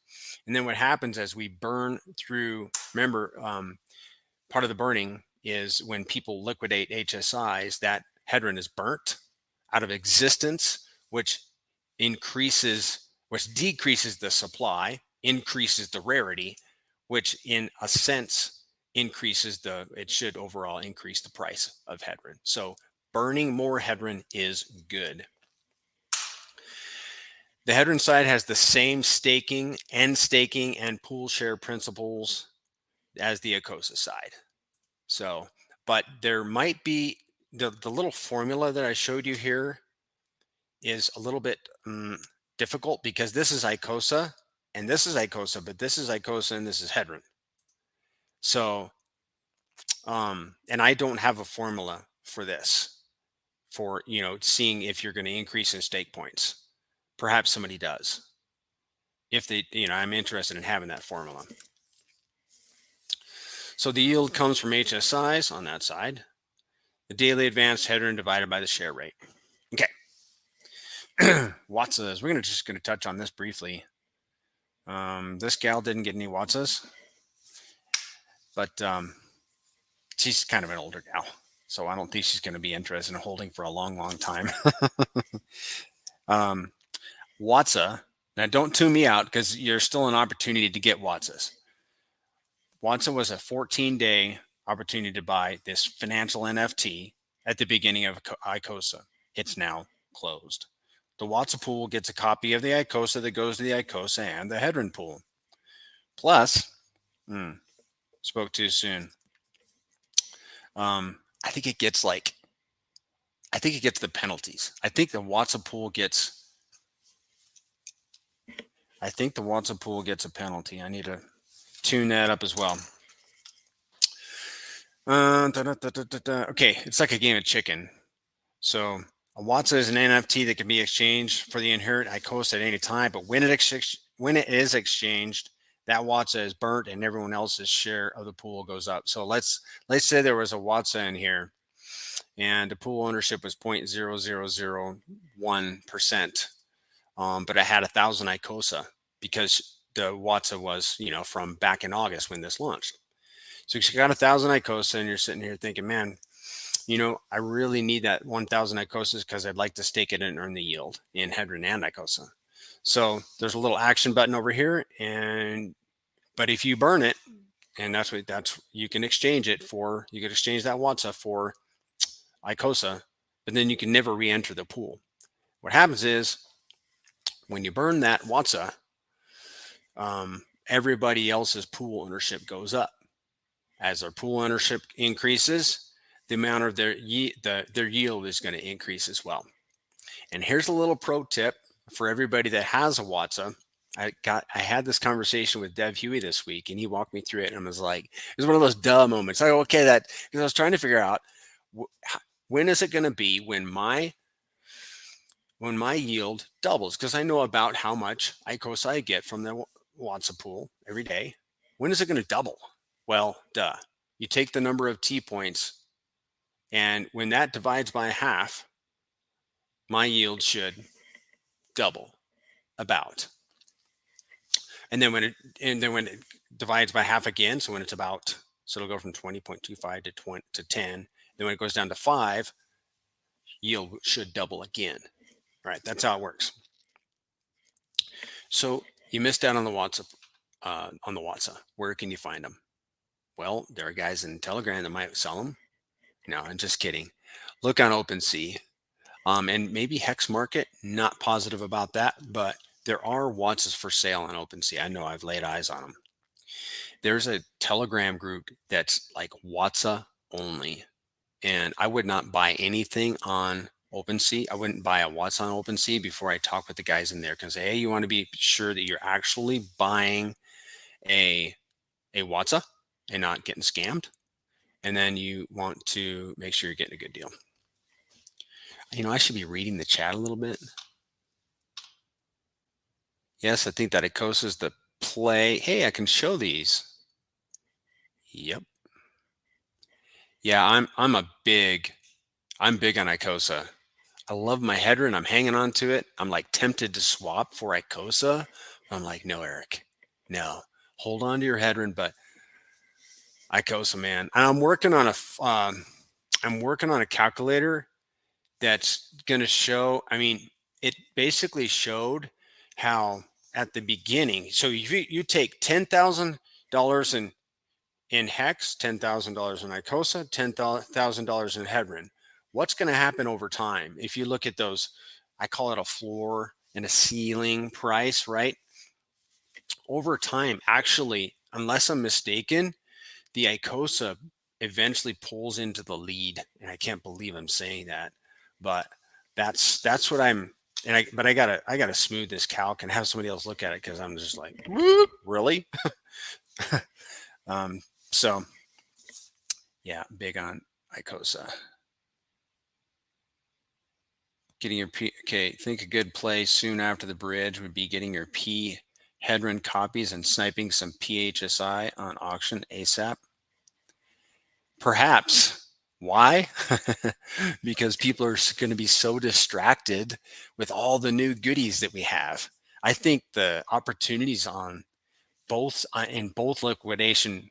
And then what happens as we burn through, remember, part of the burning is when people liquidate HSIs, that Hedron is burnt out of existence, which decreases the supply, increases the rarity, which in a sense it should overall increase the price of Hedron. So burning more Hedron is good. The Hedron side has the same staking and pool share principles as the Icosa side. So, but there might be the little formula that I showed you here is a little bit difficult because this is Icosa and this is Icosa, but this is Icosa and this is Hedron. So, and I don't have a formula for this, for, seeing if you're going to increase in stake points. Perhaps somebody does. If they, I'm interested in having that formula. So the yield comes from HSIs on that side. The daily advanced Hedron divided by the share rate. Okay. Watsas. We're just going to touch on this briefly. This gal didn't get any Watsas, but she's kind of an older gal, so I don't think she's going to be interested in holding for a long, long time. Watsa. Now, don't tune me out because you're still an opportunity to get Watsas. Watsa was a 14-day opportunity to buy this financial NFT at the beginning of Icosa. It's now closed. The Watsa pool gets a copy of the Icosa that goes to the Icosa and the Hedron pool. Plus, spoke too soon. I think it gets the penalties. I think the Watsa pool gets a penalty. I need to tune that up as well. Okay, it's like a game of chicken. So a Watsa is an NFT that can be exchanged for the inherent Icosa at any time, but when it is exchanged, that Watsa is burnt and everyone else's share of the pool goes up. So let's say there was a Watsa in here and the pool ownership was 0.0001%, but I had 1,000 Icosa because the Watsa was, from back in August when this launched. So you got 1,000 Icosa and you're sitting here thinking, man, I really need that 1,000 Icosas because I'd like to stake it and earn the yield in Hedron and Icosa. So there's a little action button over here, but if you burn it, and you can exchange that Watsa for Icosa, but then you can never re-enter the pool. What happens is when you burn that Watsa, everybody else's pool ownership goes up. As their pool ownership increases, the amount of their yield is going to increase as well. And here's a little pro tip for everybody that has a Watsa. I had this conversation with Dev Huey this week, and he walked me through it, and I was like, it was one of those duh moments. I go, okay, because I was trying to figure out when is it going to be when my yield doubles, because I know about how much Icosa I get from the Watsa pool every day. When is it going to double? Well, duh. You take the number of T points, and when that divides by half, my yield should double about. And then when it divides by half again, so when it's about, so it'll go from 20.25 to 10. Then when it goes down to 5, yield should double again. All right, that's how it works. So you missed out on the Watsa. Where can you find them? Well, there are guys in Telegram that might sell them. No, I'm just kidding. Look on OpenSea, and maybe Hex Market. Not positive about that, but there are Watsas for sale on OpenSea. I know, I've laid eyes on them. There's a Telegram group that's like Watsa only, and I would not buy anything on OpenSea. I wouldn't buy a Watsa on OpenSea before I talk with the guys in there, because hey, you want to be sure that you're actually buying a Watsa and not getting scammed. And then you want to make sure you're getting a good deal. I should be reading the chat a little bit. Yes, I think that Icosa is the play. Hey, I can show these. Yep. Yeah, I'm big on Icosa. I love my Hedron. I'm hanging on to it. I'm like tempted to swap for Icosa. I'm like, no, Eric, no. Hold on to your Hedron, but Icosa, man. And I'm working on a calculator that's going to show. I mean, it basically showed how at the beginning. So you take $10,000 in Hex, $10,000 in Icosa, $10,000 in Hedron. What's going to happen over time? If you look at those, I call it a floor and a ceiling price, right? Over time, actually, unless I'm mistaken, the Icosa eventually pulls into the lead. And I can't believe I'm saying that, but that's what I'm, but I gotta smooth this calc and have somebody else look at it, because I'm just like, really? So yeah, big on Icosa. Getting your P, okay, think a good play soon after the bridge would be getting your P Hedron copies and sniping some PHSI on auction ASAP. Perhaps. Why? Because people are going to be so distracted with all the new goodies that we have. I think the opportunities on both in both liquidation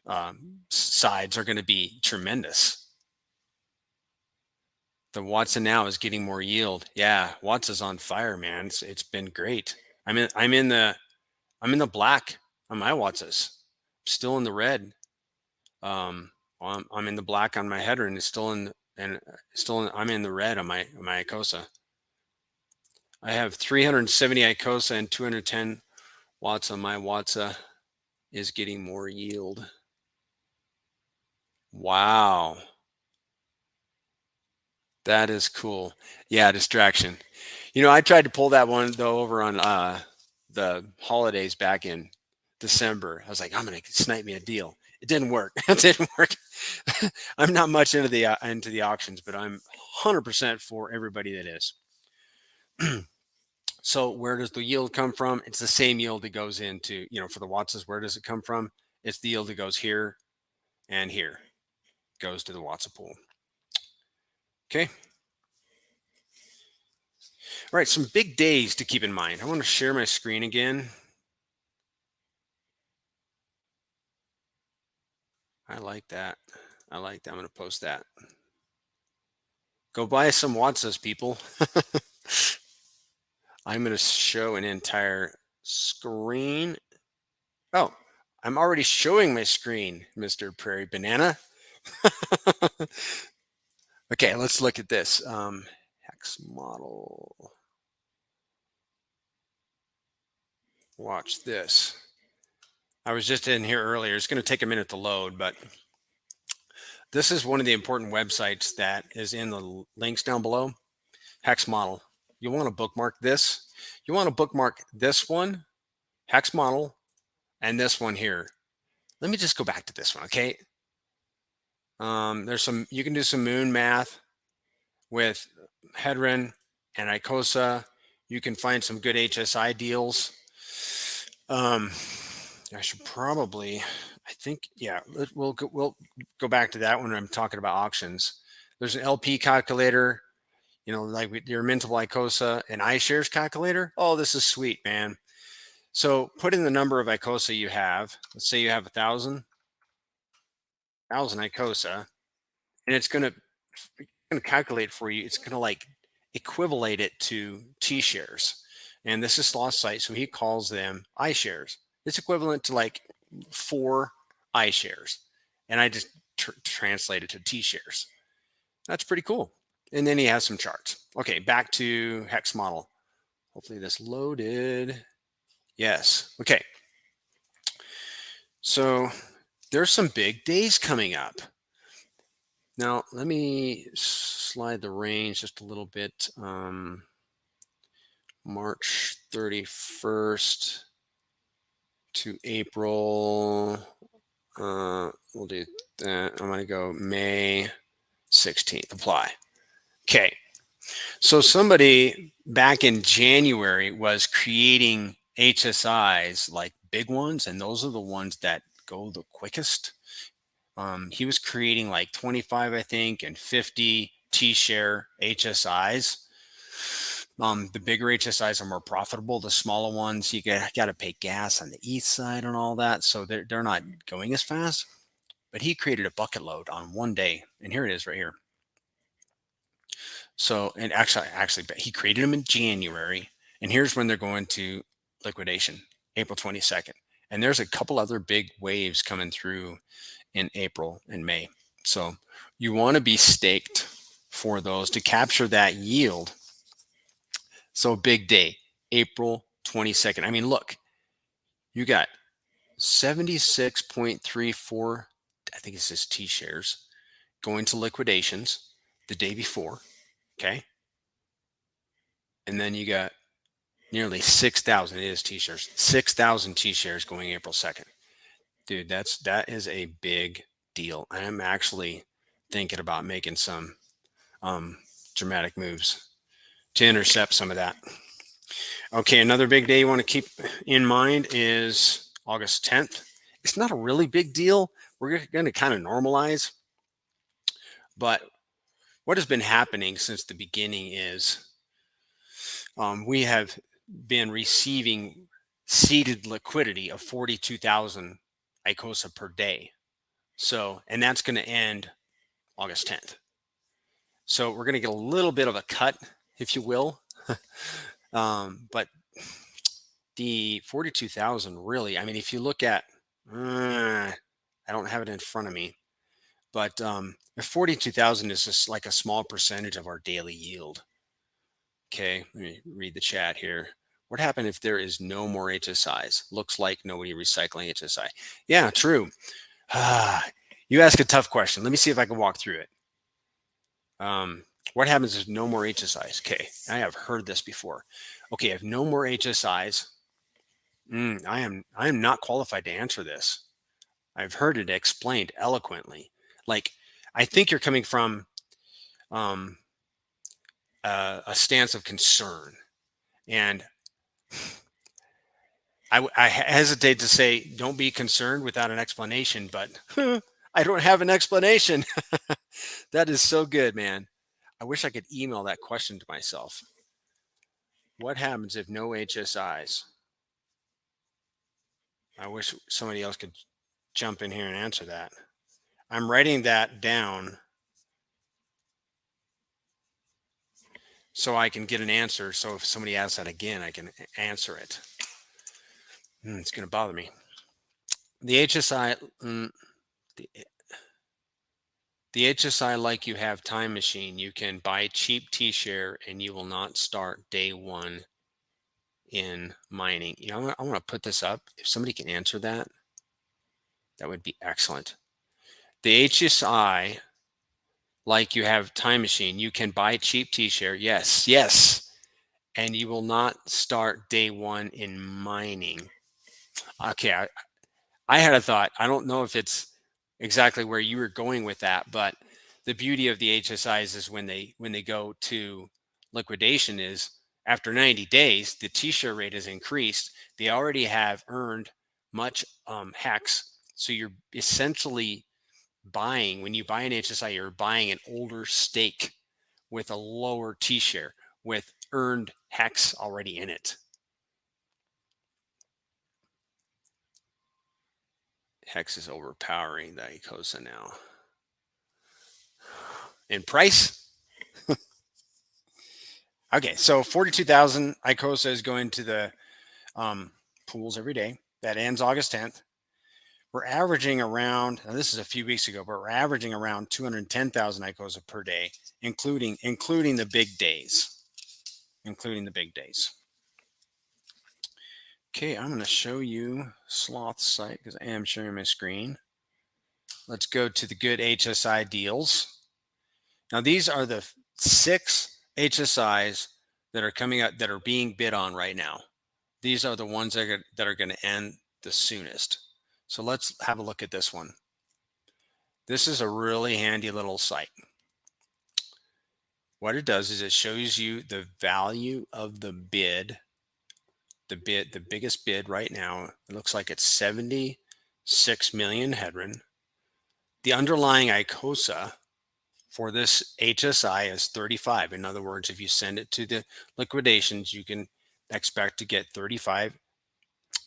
sides are going to be tremendous. The Watson now is getting more yield. Yeah, Watson's on fire, man. It's been great. I'm in the black on my Watsons. Still in the red. I'm in the black on my header, and it's still in I'm in the red on my Icosa. I have 370 Icosa and 210 watts on my Watsa is getting more yield. Wow. That is cool. Yeah, distraction. I tried to pull that one though over on the holidays back in December. I was like, I'm gonna snipe me a deal. It didn't work. It didn't work. I'm not much into the auctions, but I'm 100% for everybody that is. So where does the yield come from? It's the same yield that goes into, for the Watsas. Where does it come from? It's the yield that goes here and here. Goes to the Watsa pool. Okay. All right, some big days to keep in mind. I want to share my screen again. I like that. I'm going to post that. Go buy some Watsas, people. I'm going to show an entire screen. Oh, I'm already showing my screen, Mr. Prairie Banana. Okay, let's look at this. Hex model. Watch this. I was just in here earlier. It's going to take a minute to load, but this is one of the important websites that is in the links down below. Hex model. You want to bookmark this. You want to bookmark this one, Hex model, and this one here. Let me just go back to this one, okay? There's some, you can do some moon math with Hedron and Icosa. You can find some good HSI deals. I should probably, I think, yeah, we'll go back to that when I'm talking about auctions. There's an LP calculator, you know, like your mintable Icosa and iShares calculator. Oh, this is sweet, man. So put in the number of Icosa you have. Let's say you have 1,000 Icosa, and it's going to calculate for you. It's going to like equivalate it to T-shares. And this is Sloth's site, so he calls them iShares. It's equivalent to like 4 iShares. And I just translate it to T-shares. That's pretty cool. And then he has some charts. Okay, back to Hex model. Hopefully this loaded. Yes. Okay. So there's some big days coming up. Now, let me slide the range just a little bit. March 31st to April. We'll do that. I'm going to go May 16th. Apply. Okay. So somebody back in January was creating HSIs, like big ones, and those are the ones that go the quickest. He was creating like 25, I think, and 50 T-share HSIs. The bigger HSIs are more profitable. The smaller ones, you got to pay gas on the east side and all that, so they're not going as fast. But he created a bucket load on one day, and here it is right here. So, and actually, he created them in January, and here's when they're going to liquidation, April 22nd. And there's a couple other big waves coming through in April and May. So you want to be staked for those to capture that yield. So big day, April 22nd. I mean, look, you got 76.34, I think it says T-shares, going to liquidations the day before, okay? And then you got nearly 6,000, it is T-shares, 6,000 T-shares going April 2nd. Dude, that is a big deal. I'm actually thinking about making some dramatic moves to intercept some of that. Okay, another big day you want to keep in mind is August 10th. It's not a really big deal. We're going to kind of normalize. But what has been happening since the beginning is we have been receiving seeded liquidity of 42,000 Icosa per day. So, and that's going to end August 10th. So we're going to get a little bit of a cut, if you will. But the 42,000 really, I mean, if you look at, I don't have it in front of me, but 42,000 is just like a small percentage of our daily yield. Okay, let me read the chat here. What happened if there is no more HSIs? Looks like nobody recycling HSI. Yeah, true. You ask a tough question. Let me see if I can walk through it. What happens if no more HSIs? Okay, I have heard this before. Okay, if no more HSIs, I am not qualified to answer this. I've heard it explained eloquently. Like, I think you're coming from a stance of concern, and I hesitate to say don't be concerned without an explanation, but I don't have an explanation. That is so good, man. I wish I could email that question to myself. What happens if no HSIs? I wish somebody else could jump in here and answer that. I'm writing that down so I can get an answer. So if somebody asks that again, I can answer it. It's going to bother me. The HSI, the HSI, like you have Time Machine, you can buy cheap T-share and you will not start day one in mining. You know, I want to put this up. If somebody can answer that, That would be excellent. The HSI, like you have Time Machine, you can buy cheap T-share. Yes, yes. And you will not start day one in mining. Okay, I had a thought. I don't know if it's exactly where you were going with that, but the beauty of the HSIs is when they go to liquidation is after 90 days, the T-share rate is increased. They already have earned much hex. So you're essentially buying, when you buy an HSI, you're buying an older stake with a lower T-share with earned hex already in it. Hex is overpowering the Icosa now. In price? Okay, so 42,000 Icosa is going to the pools every day. That ends August 10th. We're averaging around, now this is a few weeks ago, but we're averaging around 210,000 Icosa per day, including the big days. Including the big days. Okay, I'm going to show you Sloth's site because I am sharing my screen. Let's go to the good HSI deals. Now, these are the 6 HSIs that are coming up that are being bid on right now. These are the ones that are going to end the soonest. So let's have a look at this one. This is a really handy little site. What it does is it shows you the value of the bid. The biggest bid right now, it looks like it's 76 million Hedron. The underlying Icosa for this HSI is 35. In other words, if you send it to the liquidations, you can expect to get 35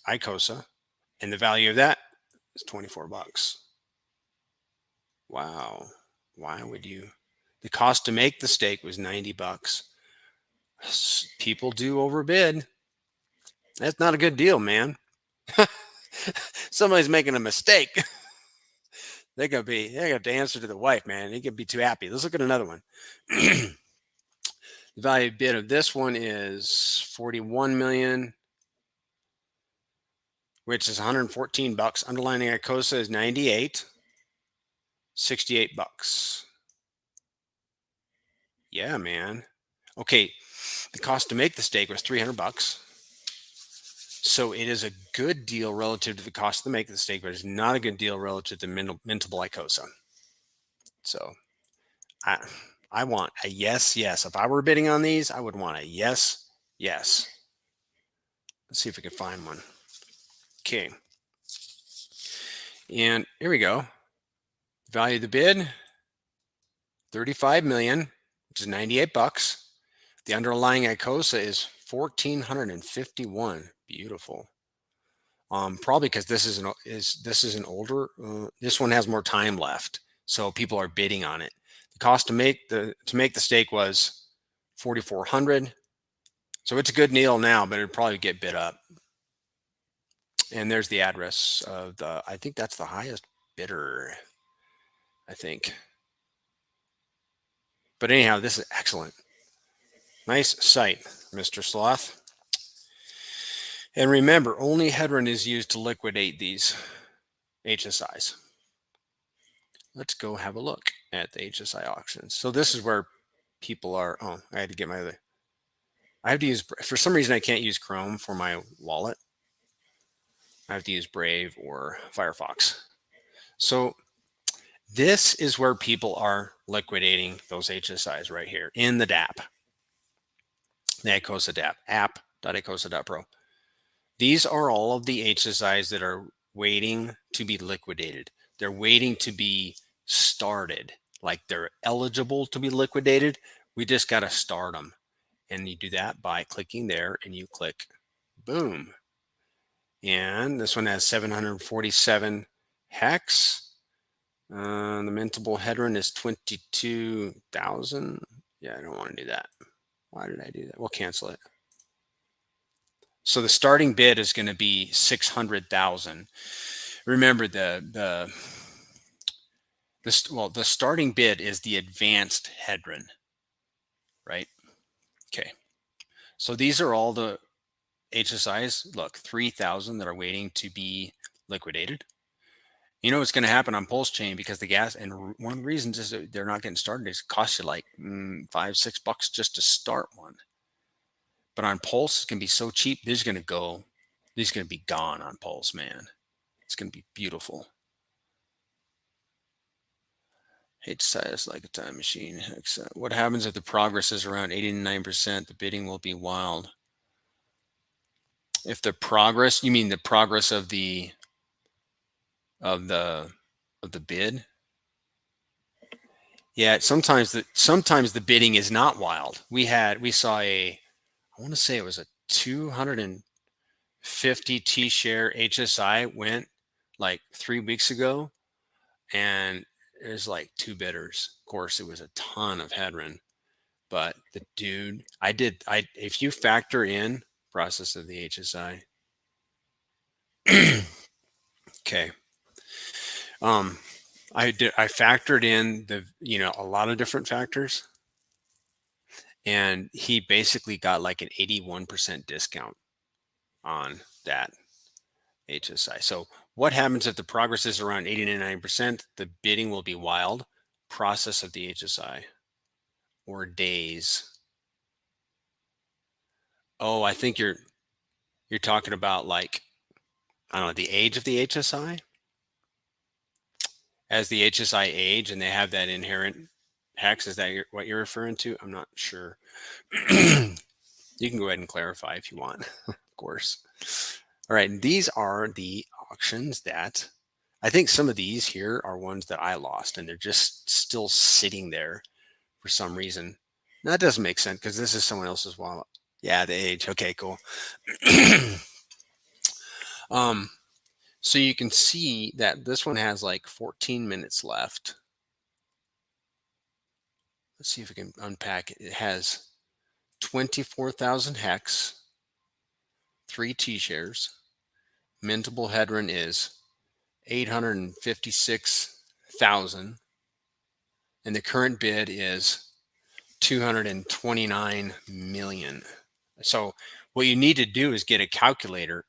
Icosa, and the value of that is 24 bucks. Wow. Why would you? The cost to make the stake was 90 bucks. People do overbid. That's not a good deal, man. Somebody's making a mistake. They have to answer to the wife, man. They could be too happy. Let's look at another one. The value bid of this one is 41 million, which is 114 bucks. Underlying Icosa is 98, 68 bucks. Yeah, man. Okay, the cost to make the stake was 300 bucks. So it is a good deal relative to the cost to make the stake, but it's not a good deal relative to mintable Icosa. So I want a yes, yes. If I were bidding on these, I would want a yes, yes. Let's see if we can find one. Okay. And here we go. Value of the bid, 35 million, which is 98 bucks. The underlying Icosa is 1,451. Beautiful. Probably because this is an older. This one has more time left, so people are bidding on it. The cost to make the stake was 4,400. So it's a good deal now, but it'd probably get bid up. And there's the address of the. I think that's the highest bidder. I think. But anyhow, this is excellent. Nice site, Mr. Sloth. And remember, only Hedron is used to liquidate these HSIs. Let's go have a look at the HSI auctions. So this is where people are. Oh, I had to get my other. I have to use, for some reason, I can't use Chrome for my wallet. I have to use Brave or Firefox. So this is where people are liquidating those HSIs right here in the dApp, the Icosa dApp, app.icosa.pro. These are all of the HSIs that are waiting to be liquidated. They're waiting to be started, like they're eligible to be liquidated. We just got to start them. And you do that by clicking there and you click boom. And this one has 747 hex. The mintable Hedron is 22,000. Yeah, I don't want to do that. Why did I do that? We'll cancel it. So the starting bid is going to be 600,000. Remember the starting bid is the advanced Hedron, right? Okay. So these are all the HSIs. Look, 3,000 that are waiting to be liquidated. You know what's going to happen on Pulse Chain because the gas, and one of the reasons is that they're not getting started is it costs you like $5-6 just to start one. But on Pulse, it's going to be so cheap. These are going to be gone on Pulse, man. It's going to be beautiful. HSI is like a time machine. What happens if the progress is around 89%? The bidding will be wild. If the progress, you mean the progress of the bid? Yeah, sometimes the bidding is not wild. We saw I want to say it was a 250 T-share HSI went like 3 weeks ago, and there's like 2 bidders. Of course, it was a ton of Hedron, but the dude, if you factor in process of the HSI, okay, I factored in a lot of different factors, and he basically got like an 81% discount on that HSI. So what happens if the progress is around 89%? The bidding will be wild. Process of the HSI or days. Oh, I think you're talking about, like, I don't know, the age of the HSI. As the HSI age and they have that inherent hex, is that what you're referring to? I'm not sure. You can go ahead and clarify if you want, of course. All right, and these are the auctions that I think some of these here are ones that I lost, and they're just still sitting there for some reason. Now, that doesn't make sense because this is someone else's wallet. Yeah, the age. Okay, cool. So you can see that this one has like 14 minutes left. Let's see if we can unpack it. It has 24,000 hex, 3 T-shares. Mintable Hedron is 856,000. And the current bid is 229 million. So what you need to do is get a calculator,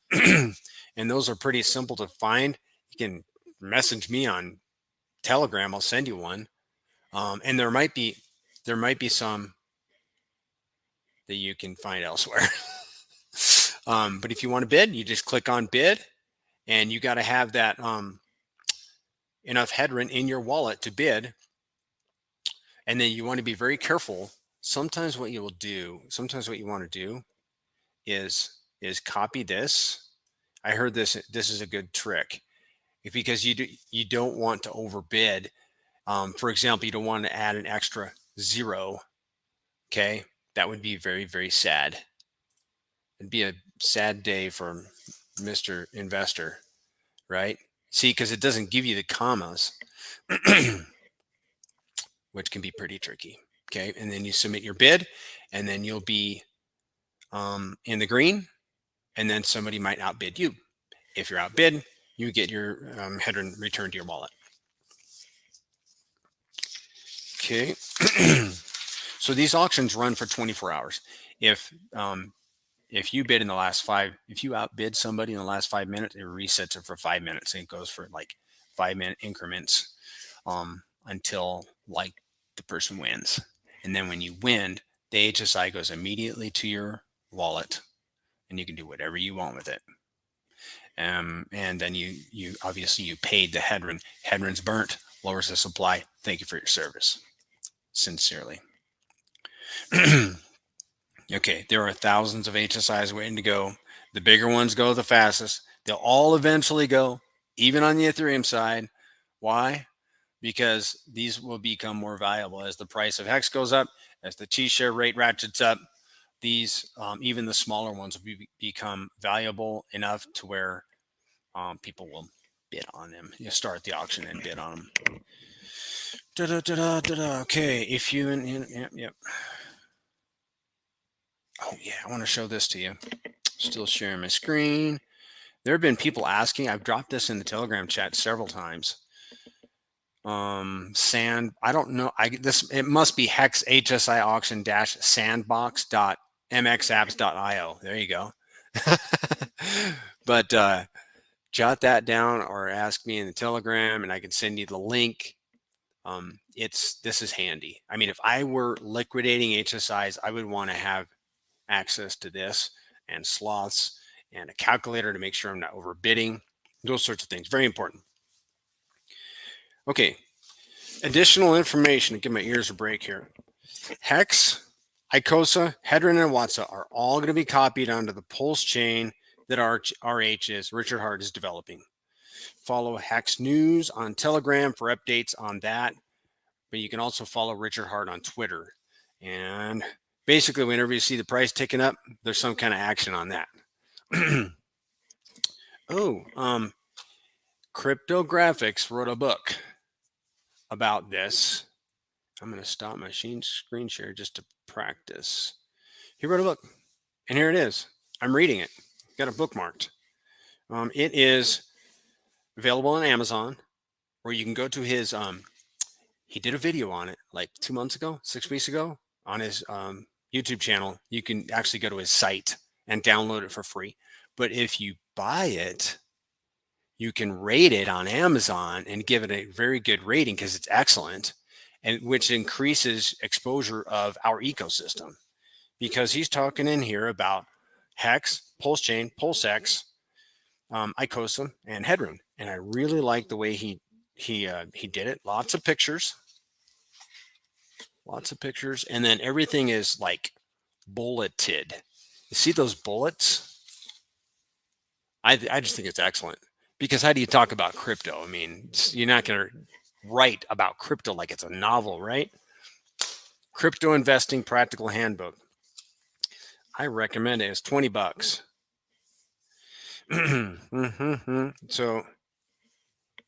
and those are pretty simple to find. You can message me on Telegram. I'll send you one. And there might be some that you can find elsewhere. But if you want to bid, you just click on bid, and you got to have that enough Hedron in your wallet to bid. And then you want to be very careful. Sometimes what you want to do is copy this. I heard this is a good trick, because you don't want to overbid. For example, you don't want to add an extra 0. Okay, that would be very, very sad. It'd be a sad day for Mr. Investor, right? See, because it doesn't give you the commas, which can be pretty tricky. Okay, and then you submit your bid, and then you'll be in the green, and then somebody might outbid you. If you're outbid, you get your Hedron returned to your wallet. Okay. So these auctions run for 24 hours. If you bid in the last 5, if you outbid somebody in the last 5 minutes, it resets it for 5 minutes, and it goes for like 5-minute increments until like the person wins. And then when you win, the HSI goes immediately to your wallet, and you can do whatever you want with it. And then you obviously you paid the Hedron. Hedron's burnt, lowers the supply. Thank you for your service. Sincerely. Okay, there are thousands of HSIs waiting to go. The bigger ones go the fastest. They'll all eventually go, even on the Ethereum side. Why? Because these will become more valuable as the price of Hex goes up, as the T-share rate ratchets up. These, even the smaller ones, will become valuable enough to where people will bid on them. You start the auction and bid on them. Okay, if you yep. Oh yeah, I want to show this to you. Still sharing my screen. There have been people asking. I've dropped this in the Telegram chat several times. I don't know. It must be Hex HSI auction -sandbox.mxapps.io. There you go. But jot that down or ask me in the Telegram and I can send you the link. This is handy. I mean, if I were liquidating HSIs, I would want to have access to this and sloths and a calculator to make sure I'm not overbidding, those sorts of things. Very important. Okay, additional information to give my ears a break here. Hex, Icosa, Hedron, and Watsa are all going to be copied onto the Pulse chain that Richard Hart is developing. Follow Hex News on Telegram for updates on that, but you can also follow Richard Hart on Twitter. And basically, whenever you see the price ticking up, there's some kind of action on that. Cryptographics wrote a book about this. I'm going to stop my screen share just to practice. He wrote a book, and here it is. I'm reading it. Got it bookmarked. It is available on Amazon, or you can go to his. He did a video on it like 2 months ago, 6 weeks ago, on his YouTube channel. You can actually go to his site and download it for free. But if you buy it, you can rate it on Amazon and give it a very good rating because it's excellent, and which increases exposure of our ecosystem, because he's talking in here about Hex, Pulse Chain, PulseX, Icosa, and Hedron, and I really like the way he did it. Lots of pictures, and then everything is like bulleted. You see those bullets? I just think it's excellent, because how do you talk about crypto? I mean, you're not going to write about crypto like it's a novel, right? Crypto Investing Practical Handbook. I recommend it. It's $20. So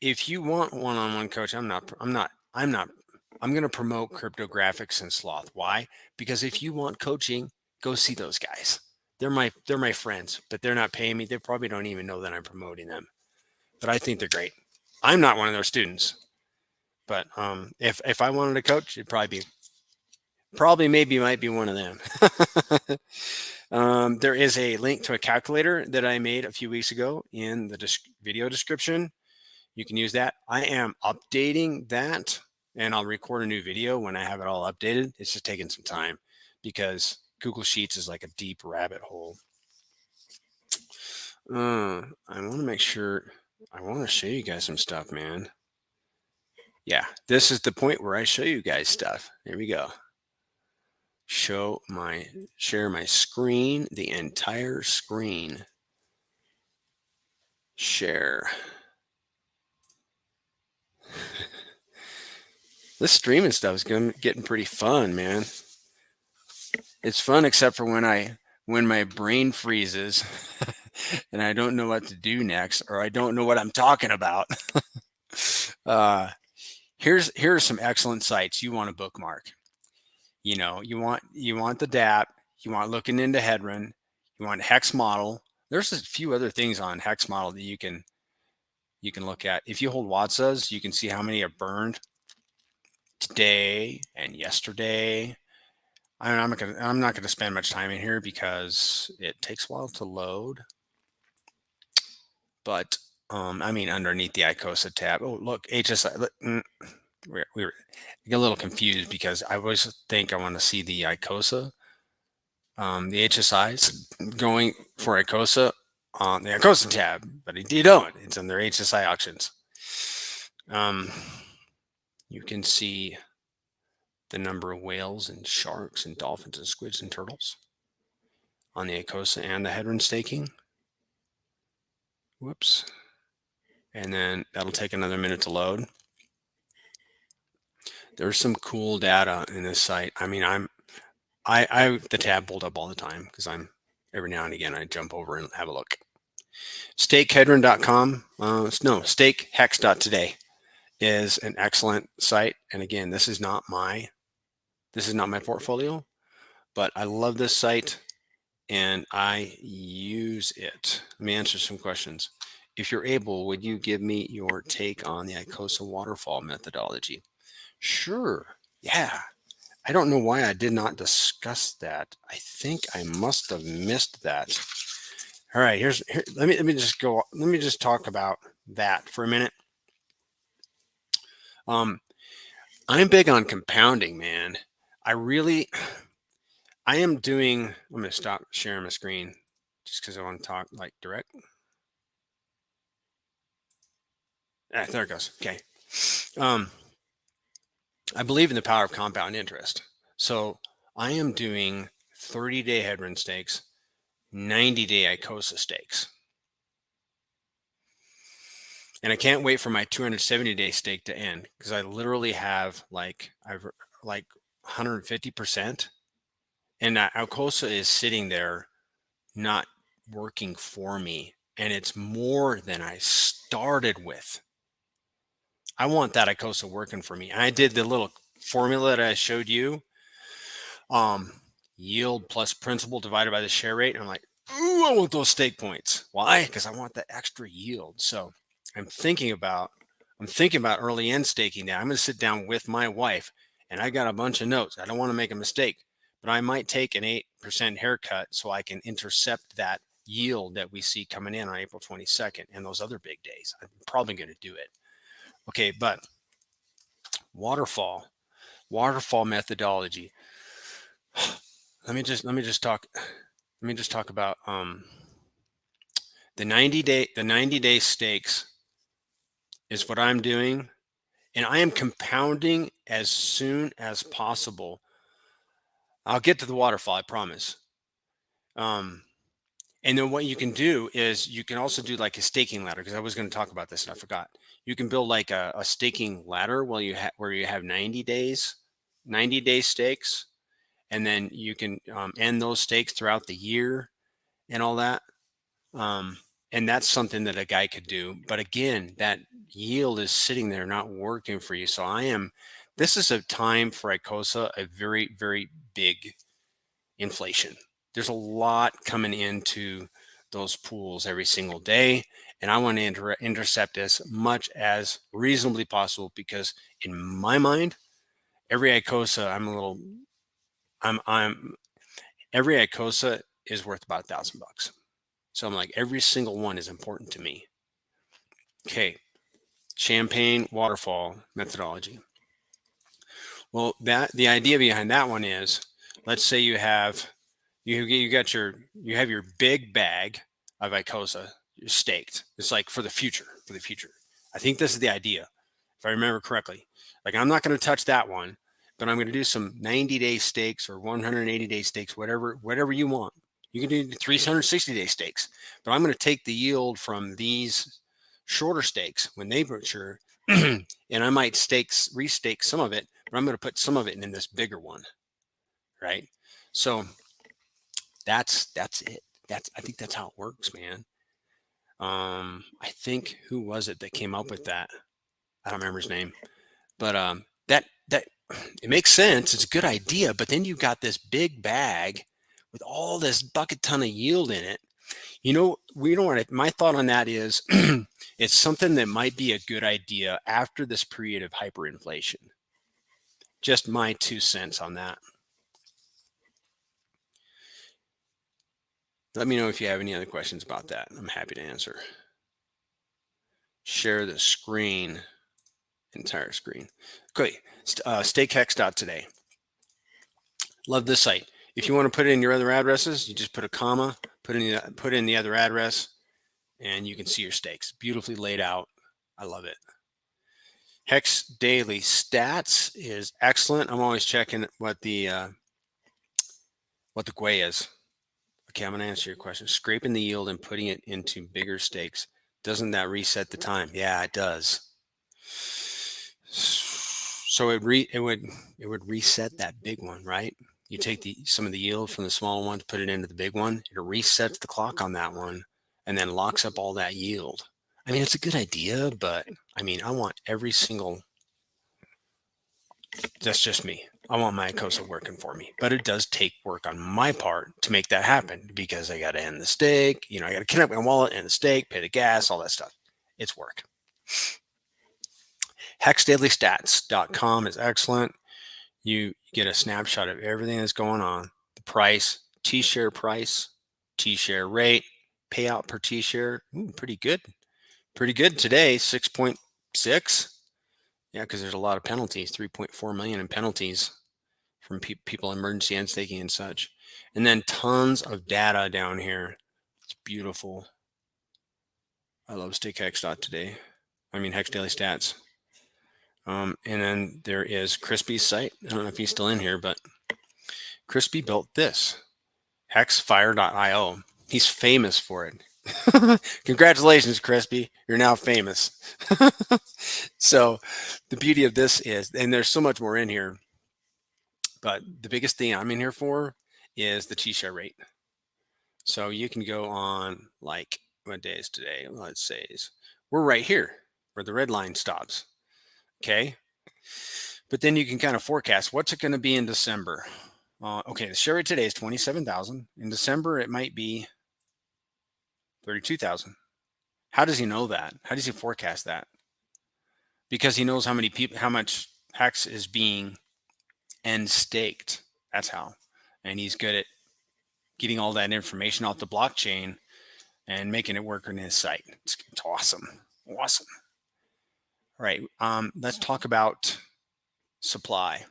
if you want one-on-one coach, I'm going to promote cryptographics and sloth. Why? Because if you want coaching, go see those guys. They're my friends, but they're not paying me. They probably don't even know that I'm promoting them, but I think they're great. I'm not one of their students, but if I wanted a coach, it'd might be one of them. There is a link to a calculator that I made a few weeks ago in the video description. You can use that. I am updating that, and I'll record a new video when I have it all updated. It's just taking some time because Google Sheets is like a deep rabbit hole. I want to make sure. I want to show you guys some stuff, man. Yeah, this is the point where I show you guys stuff. Here we go. Share my screen, the entire screen. Share. This streaming stuff is getting pretty fun, man. It's fun except for when my brain freezes and I don't know what to do next, or I don't know what I'm talking about. Here are some excellent sites you want to bookmark. You want the dApp, you want looking into Hedron, you want Hex model. There's a few other things on Hex model that you can look at. If you hold Watsas, you can see how many are burned today and yesterday. I'm not gonna spend much time in here because it takes a while to load. But I mean, underneath the Icosa tab. Oh, look, HSI. Look, we were a little confused because I always think I want to see the Icosa, the HSIs going for Icosa on the Icosa tab, but you don't. It's under HSI auctions. You can see the number of whales and sharks and dolphins and squids and turtles on the Icosa and the Hedron staking. Whoops. And then that'll take another minute to load. There's some cool data in this site. I mean, I the tab pulled up all the time because every now and again I jump over and have a look. Stakehex.com, Stakehex.today is an excellent site. And again, this is not my portfolio, but I love this site and I use it. Let me answer some questions. If you're able, would you give me your take on the Icosa waterfall methodology? Sure. Yeah. I don't know why I did not discuss that. I think I must have missed that. All right, let me just talk about that for a minute. I'm big on compounding, man. I am doing. I'm going to stop sharing my screen just because I want to talk like direct. There it goes. Okay. I believe in the power of compound interest. So I am doing 30-day Hedron stakes, 90-day Icosa stakes. And I can't wait for my 270-day stake to end because I literally have I've 150%. And Icosa is sitting there not working for me. And it's more than I started with. I want that Icosa working for me. And I did the little formula that I showed you. Yield plus principal divided by the share rate. And I'm like, ooh, I want those stake points. Why? Because I want that extra yield. So I'm thinking about early end staking now. I'm going to sit down with my wife and I got a bunch of notes. I don't want to make a mistake, but I might take an 8% haircut so I can intercept that yield that we see coming in on April 22nd and those other big days. I'm probably going to do it. Okay, but waterfall methodology. Let me just talk about the 90-day stakes is what I'm doing, and I am compounding as soon as possible. I'll get to the waterfall, I promise. And then what you can do is you can also do like a staking ladder, because I was going to talk about this and I forgot. You can build like a staking ladder where you have 90-day stakes, and then you can end those stakes throughout the year and all that. And that's something that a guy could do. But again, that yield is sitting there not working for you. So this is a time for Icosa, a very, very big inflation. There's a lot coming into those pools every single day. And I want to intercept as much as reasonably possible, because in my mind, every Icosa, every Icosa is worth about $1,000. So I'm like, every single one is important to me. Okay. Champagne waterfall methodology. Well, the idea behind that one is, let's say you have your big bag of Icosa staked. It's like for the future. I think this is the idea, if I remember correctly. Like, I'm not going to touch that one, but I'm going to do some 90-day stakes or 180-day stakes, whatever you want. You can do 360-day stakes, but I'm going to take the yield from these shorter stakes when they mature, and I might restake some of it, but I'm going to put some of it in this bigger one, right? So that's it. I think that's how it works, man. I think, who was it that came up with that? I don't remember his name, but that it makes sense. It's a good idea, but then you got this big bag with all this bucket ton of yield in it. My thought on that is it's something that might be a good idea after this period of hyperinflation. Just my 2 cents on that. Let me know if you have any other questions about that. I'm happy to answer. Share the screen, entire screen. Okay, Stakehex.today. Love this site. If you want to put in your other addresses, you just put a comma, put in the other address, and you can see your stakes. Beautifully laid out. I love it. Hex Daily Stats is excellent. I'm always checking what the GUI is. Okay, I'm going to answer your question. Scraping the yield and putting it into bigger stakes, doesn't that reset the time? Yeah, it does. So it would reset that big one, right? You take some of the yield from the small one, put it into the big one. It resets the clock on that one, and then locks up all that yield. I mean, it's a good idea, but I mean, I want every single. That's just me. I want my Icosa working for me, but it does take work on my part to make that happen, because I got to end the stake. I got to connect my wallet, end the stake, pay the gas, all that stuff. It's work. HexDailyStats.com is excellent. You get a snapshot of everything that's going on, the price, T-share price, T-share rate, payout per T share. Pretty good. Pretty good today, 6.6. Yeah, because there's a lot of penalties, 3.4 million in penalties from people emergency end staking and such. And then tons of data down here. It's beautiful. I love Stakehex.today. I mean, Hex Daily Stats. And then there is Crispy's site. I don't know if he's still in here, but Crispy built this, hexfire.io. He's famous for it. Congratulations, Crispy. You're now famous. So the beauty of this is, and there's so much more in here, but the biggest thing I'm in here for is the T-share rate. So you can go on, like, what day is today? Let's say we're right here where the red line stops. Okay. But then you can kind of forecast what's it going to be in December. Okay, the share rate today is 27,000. In December, it might be 32,000. How does he know that? How does he forecast that? Because he knows how many people, how much Hex is being end staked. That's how. And he's good at getting all that information off the blockchain and making it work on his site. It's awesome. Awesome. All right. Let's talk about supply.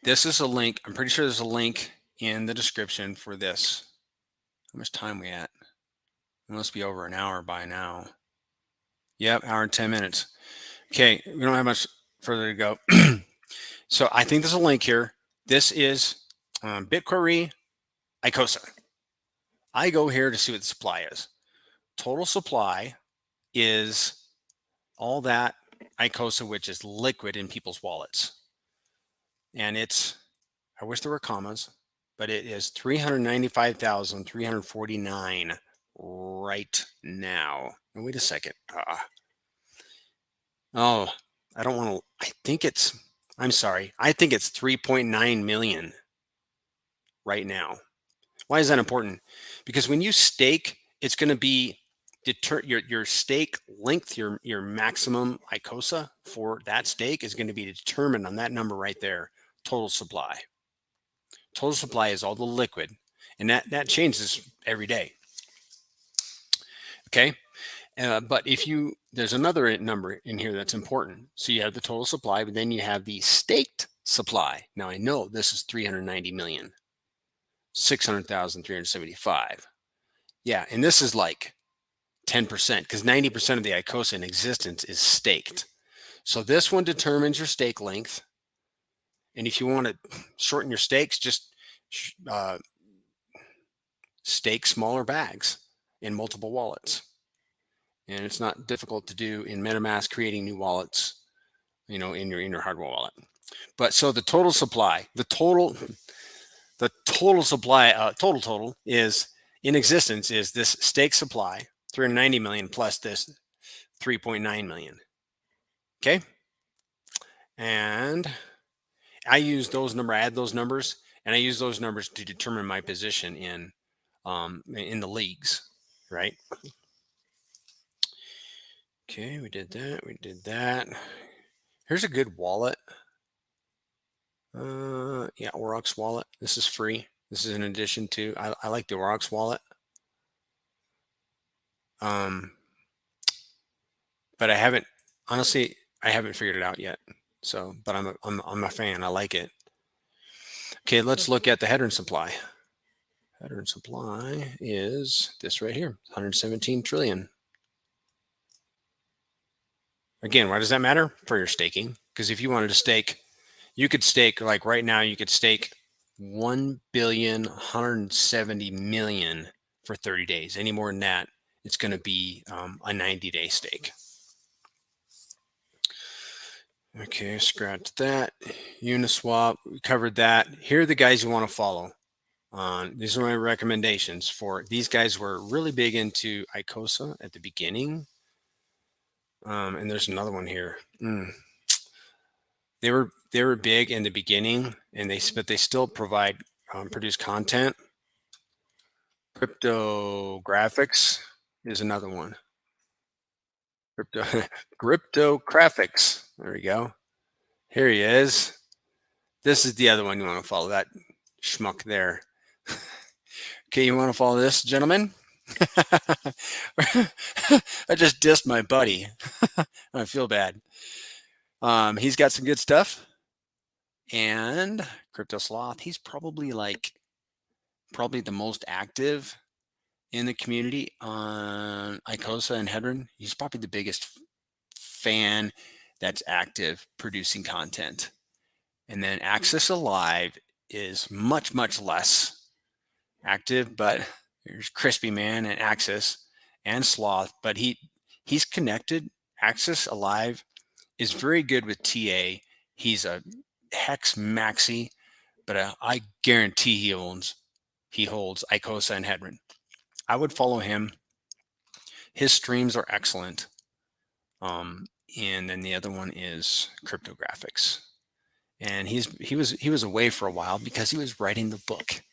This is a link. I'm pretty sure there's a link in the description for this. How much time we at? It must be over an hour by now. Yep, hour and 10 minutes. Okay, we don't have much further to go. So I think there's a link here. This is BitQuery Icosa. I go here to see what the supply is. Total supply is all that Icosa, which is liquid in people's wallets. And it's, I wish there were commas, but it is 395,349 right now. And wait a second. Oh, I don't want to, I think it's 3.9 million right now. Why is that important? Because when you stake, it's going to be your stake length, your maximum Icosa for that stake is going to be determined on that number right there, total supply. Total supply is all the liquid, and that changes every day. Okay. But there's another number in here that's important. So you have the total supply, but then you have the staked supply. Now I know this is 390,600,375. Yeah, and this is like 10% because 90% of the Icosa in existence is staked. So this one determines your stake length. And if you want to shorten your stakes, just stake smaller bags in multiple wallets. And it's not difficult to do in MetaMask, creating new wallets, in your hardware wallet. But so the total supply, the total supply, total is in existence is this stake supply, 390 million plus this 3.9 million. Okay. And I use those numbers, I add those numbers, and I use those numbers to determine my position in the leagues, right? Okay, we did that. Here's a good wallet. Yeah, Aurox Wallet. This is free. This is in addition to, I like the Aurox Wallet. But I haven't figured it out yet. So, but I'm a fan. I like it. Okay, let's look at the Hedron supply. Hedron supply is this right here, 117 trillion. Again, why does that matter? For your staking. Because if you wanted to stake, you could stake, like right now, you could stake 1,170,000,000 for 30 days. Any more than that, it's going to be a 90-day stake. Okay, scratch that. Uniswap, we covered that. Here are the guys you want to follow. These are my recommendations for these guys. Were really big into Icosa at the beginning. And there's another one here. They were big in the beginning, and they still produce content. Cryptographics is another one. Cryptographics. There we go. Here he is. This is the other one you want to follow. That schmuck there. Okay, you want to follow this gentleman? I just dissed my buddy. I feel bad. He's got some good stuff. And Crypto Sloth, he's probably the most active in the community on Icosa and Hedron. He's probably the biggest fan that's active producing content. And then Access Alive is much, much less active, but there's Crispy Man and Access and Sloth, but he's connected. Access Alive is very good with TA. He's a Hex maxi, but I guarantee he holds Icosa and Hedron. I would follow him. His streams are excellent. And then the other one is Cryptographics. And he was away for a while because he was writing the book.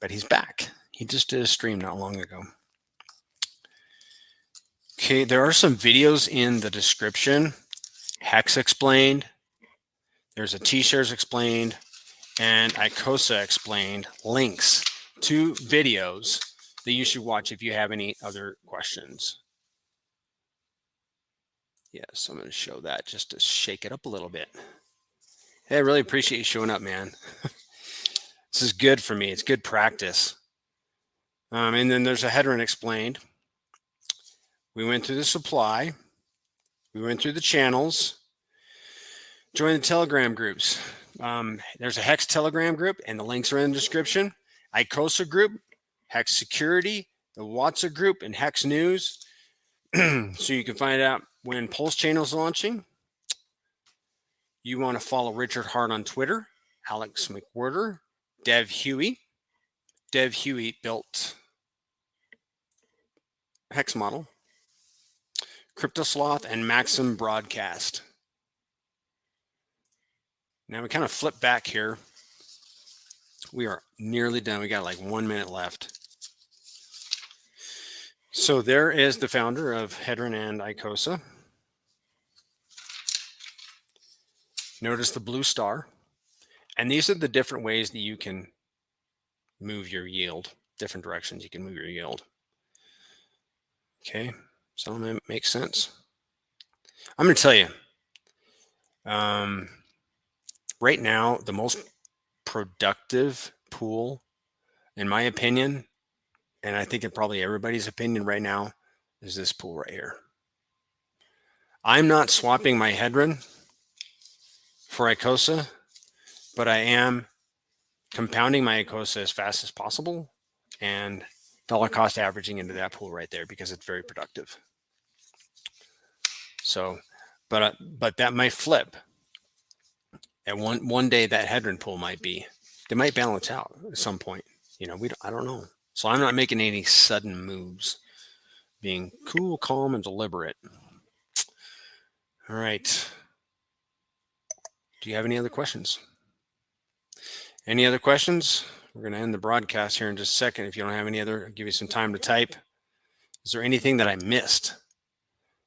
But he's back. He just did a stream not long ago. Okay, there are some videos in the description. Hex explained. There's a T-shares explained and Icosa explained links to videos that you should watch if you have any other questions. Yes, I'm going to show that just to shake it up a little bit. Hey, I really appreciate you showing up, man. This is good for me. It's good practice. And then there's a Hedron explained. We went through the supply. We went through the channels. Join the Telegram groups. There's a Hex Telegram group, and the links are in the description. Icosa group, Hex Security, the Watsa group, and Hex News. So you can find out when Pulse Channel is launching. You want to follow Richard Hart on Twitter, Alex McWhirter, Dev Huey. Dev Huey built Hex Model, Crypto Sloth, and Maxim Broadcast. Now we kind of flip back here. We are nearly done. We got like 1 minute left. So there is the founder of Hedron and Icosa. Notice the blue star. And these are the different ways that you can move your yield, different directions you can move your yield. Okay, so that makes sense. I'm going to tell you, right now, the most productive pool, in my opinion, and I think in probably everybody's opinion right now, is this pool right here. I'm not swapping my Hedron for Icosa, but I am compounding my Icosa as fast as possible and dollar cost averaging into that pool right there because it's very productive. So, but that might flip. At one day, that Hedron pool they might balance out at some point. I don't know. So I'm not making any sudden moves, being cool, calm, and deliberate. All right. Do you have any other questions? Any other questions? We're going to end the broadcast here in just a second. If you don't have any other, I'll give you some time to type. Is there anything that I missed?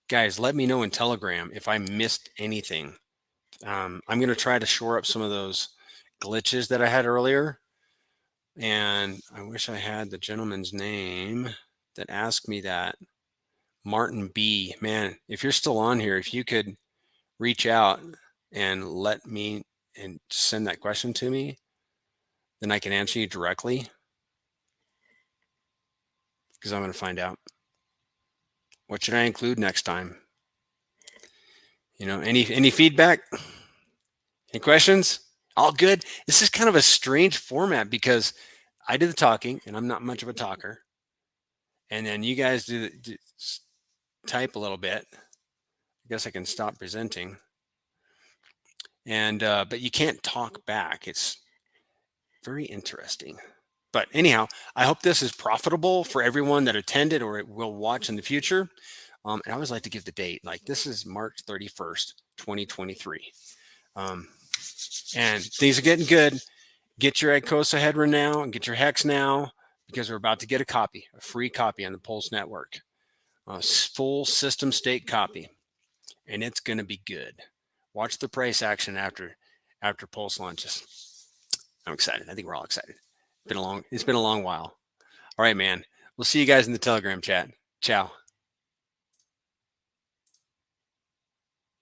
Guys, let me know in Telegram if I missed anything. I'm going to try to shore up some of those glitches that I had earlier. And I wish I had the gentleman's name that asked me that. Martin B. Man, if you're still on here, if you could reach out and let me and send that question to me, then I can answer you directly. Because I'm going to find out. What should I include next time? Any feedback? Any questions? All good. This is kind of a strange format because I do the talking and I'm not much of a talker. And then you guys type a little bit. I guess I can stop presenting. And but you can't talk back. It's very interesting. But anyhow, I hope this is profitable for everyone that attended or will watch in the future. And I always like to give the date. Like this is March 31st, 2023. And things are getting good. Get your Icosa Hedron now and get your Hex now because we're about to get a free copy on the Pulse Network. Full system stake copy. And it's going to be good. Watch the price action after Pulse launches. I'm excited. I think we're all excited. It's been a long while. All right, man. We'll see you guys in the Telegram chat. Ciao.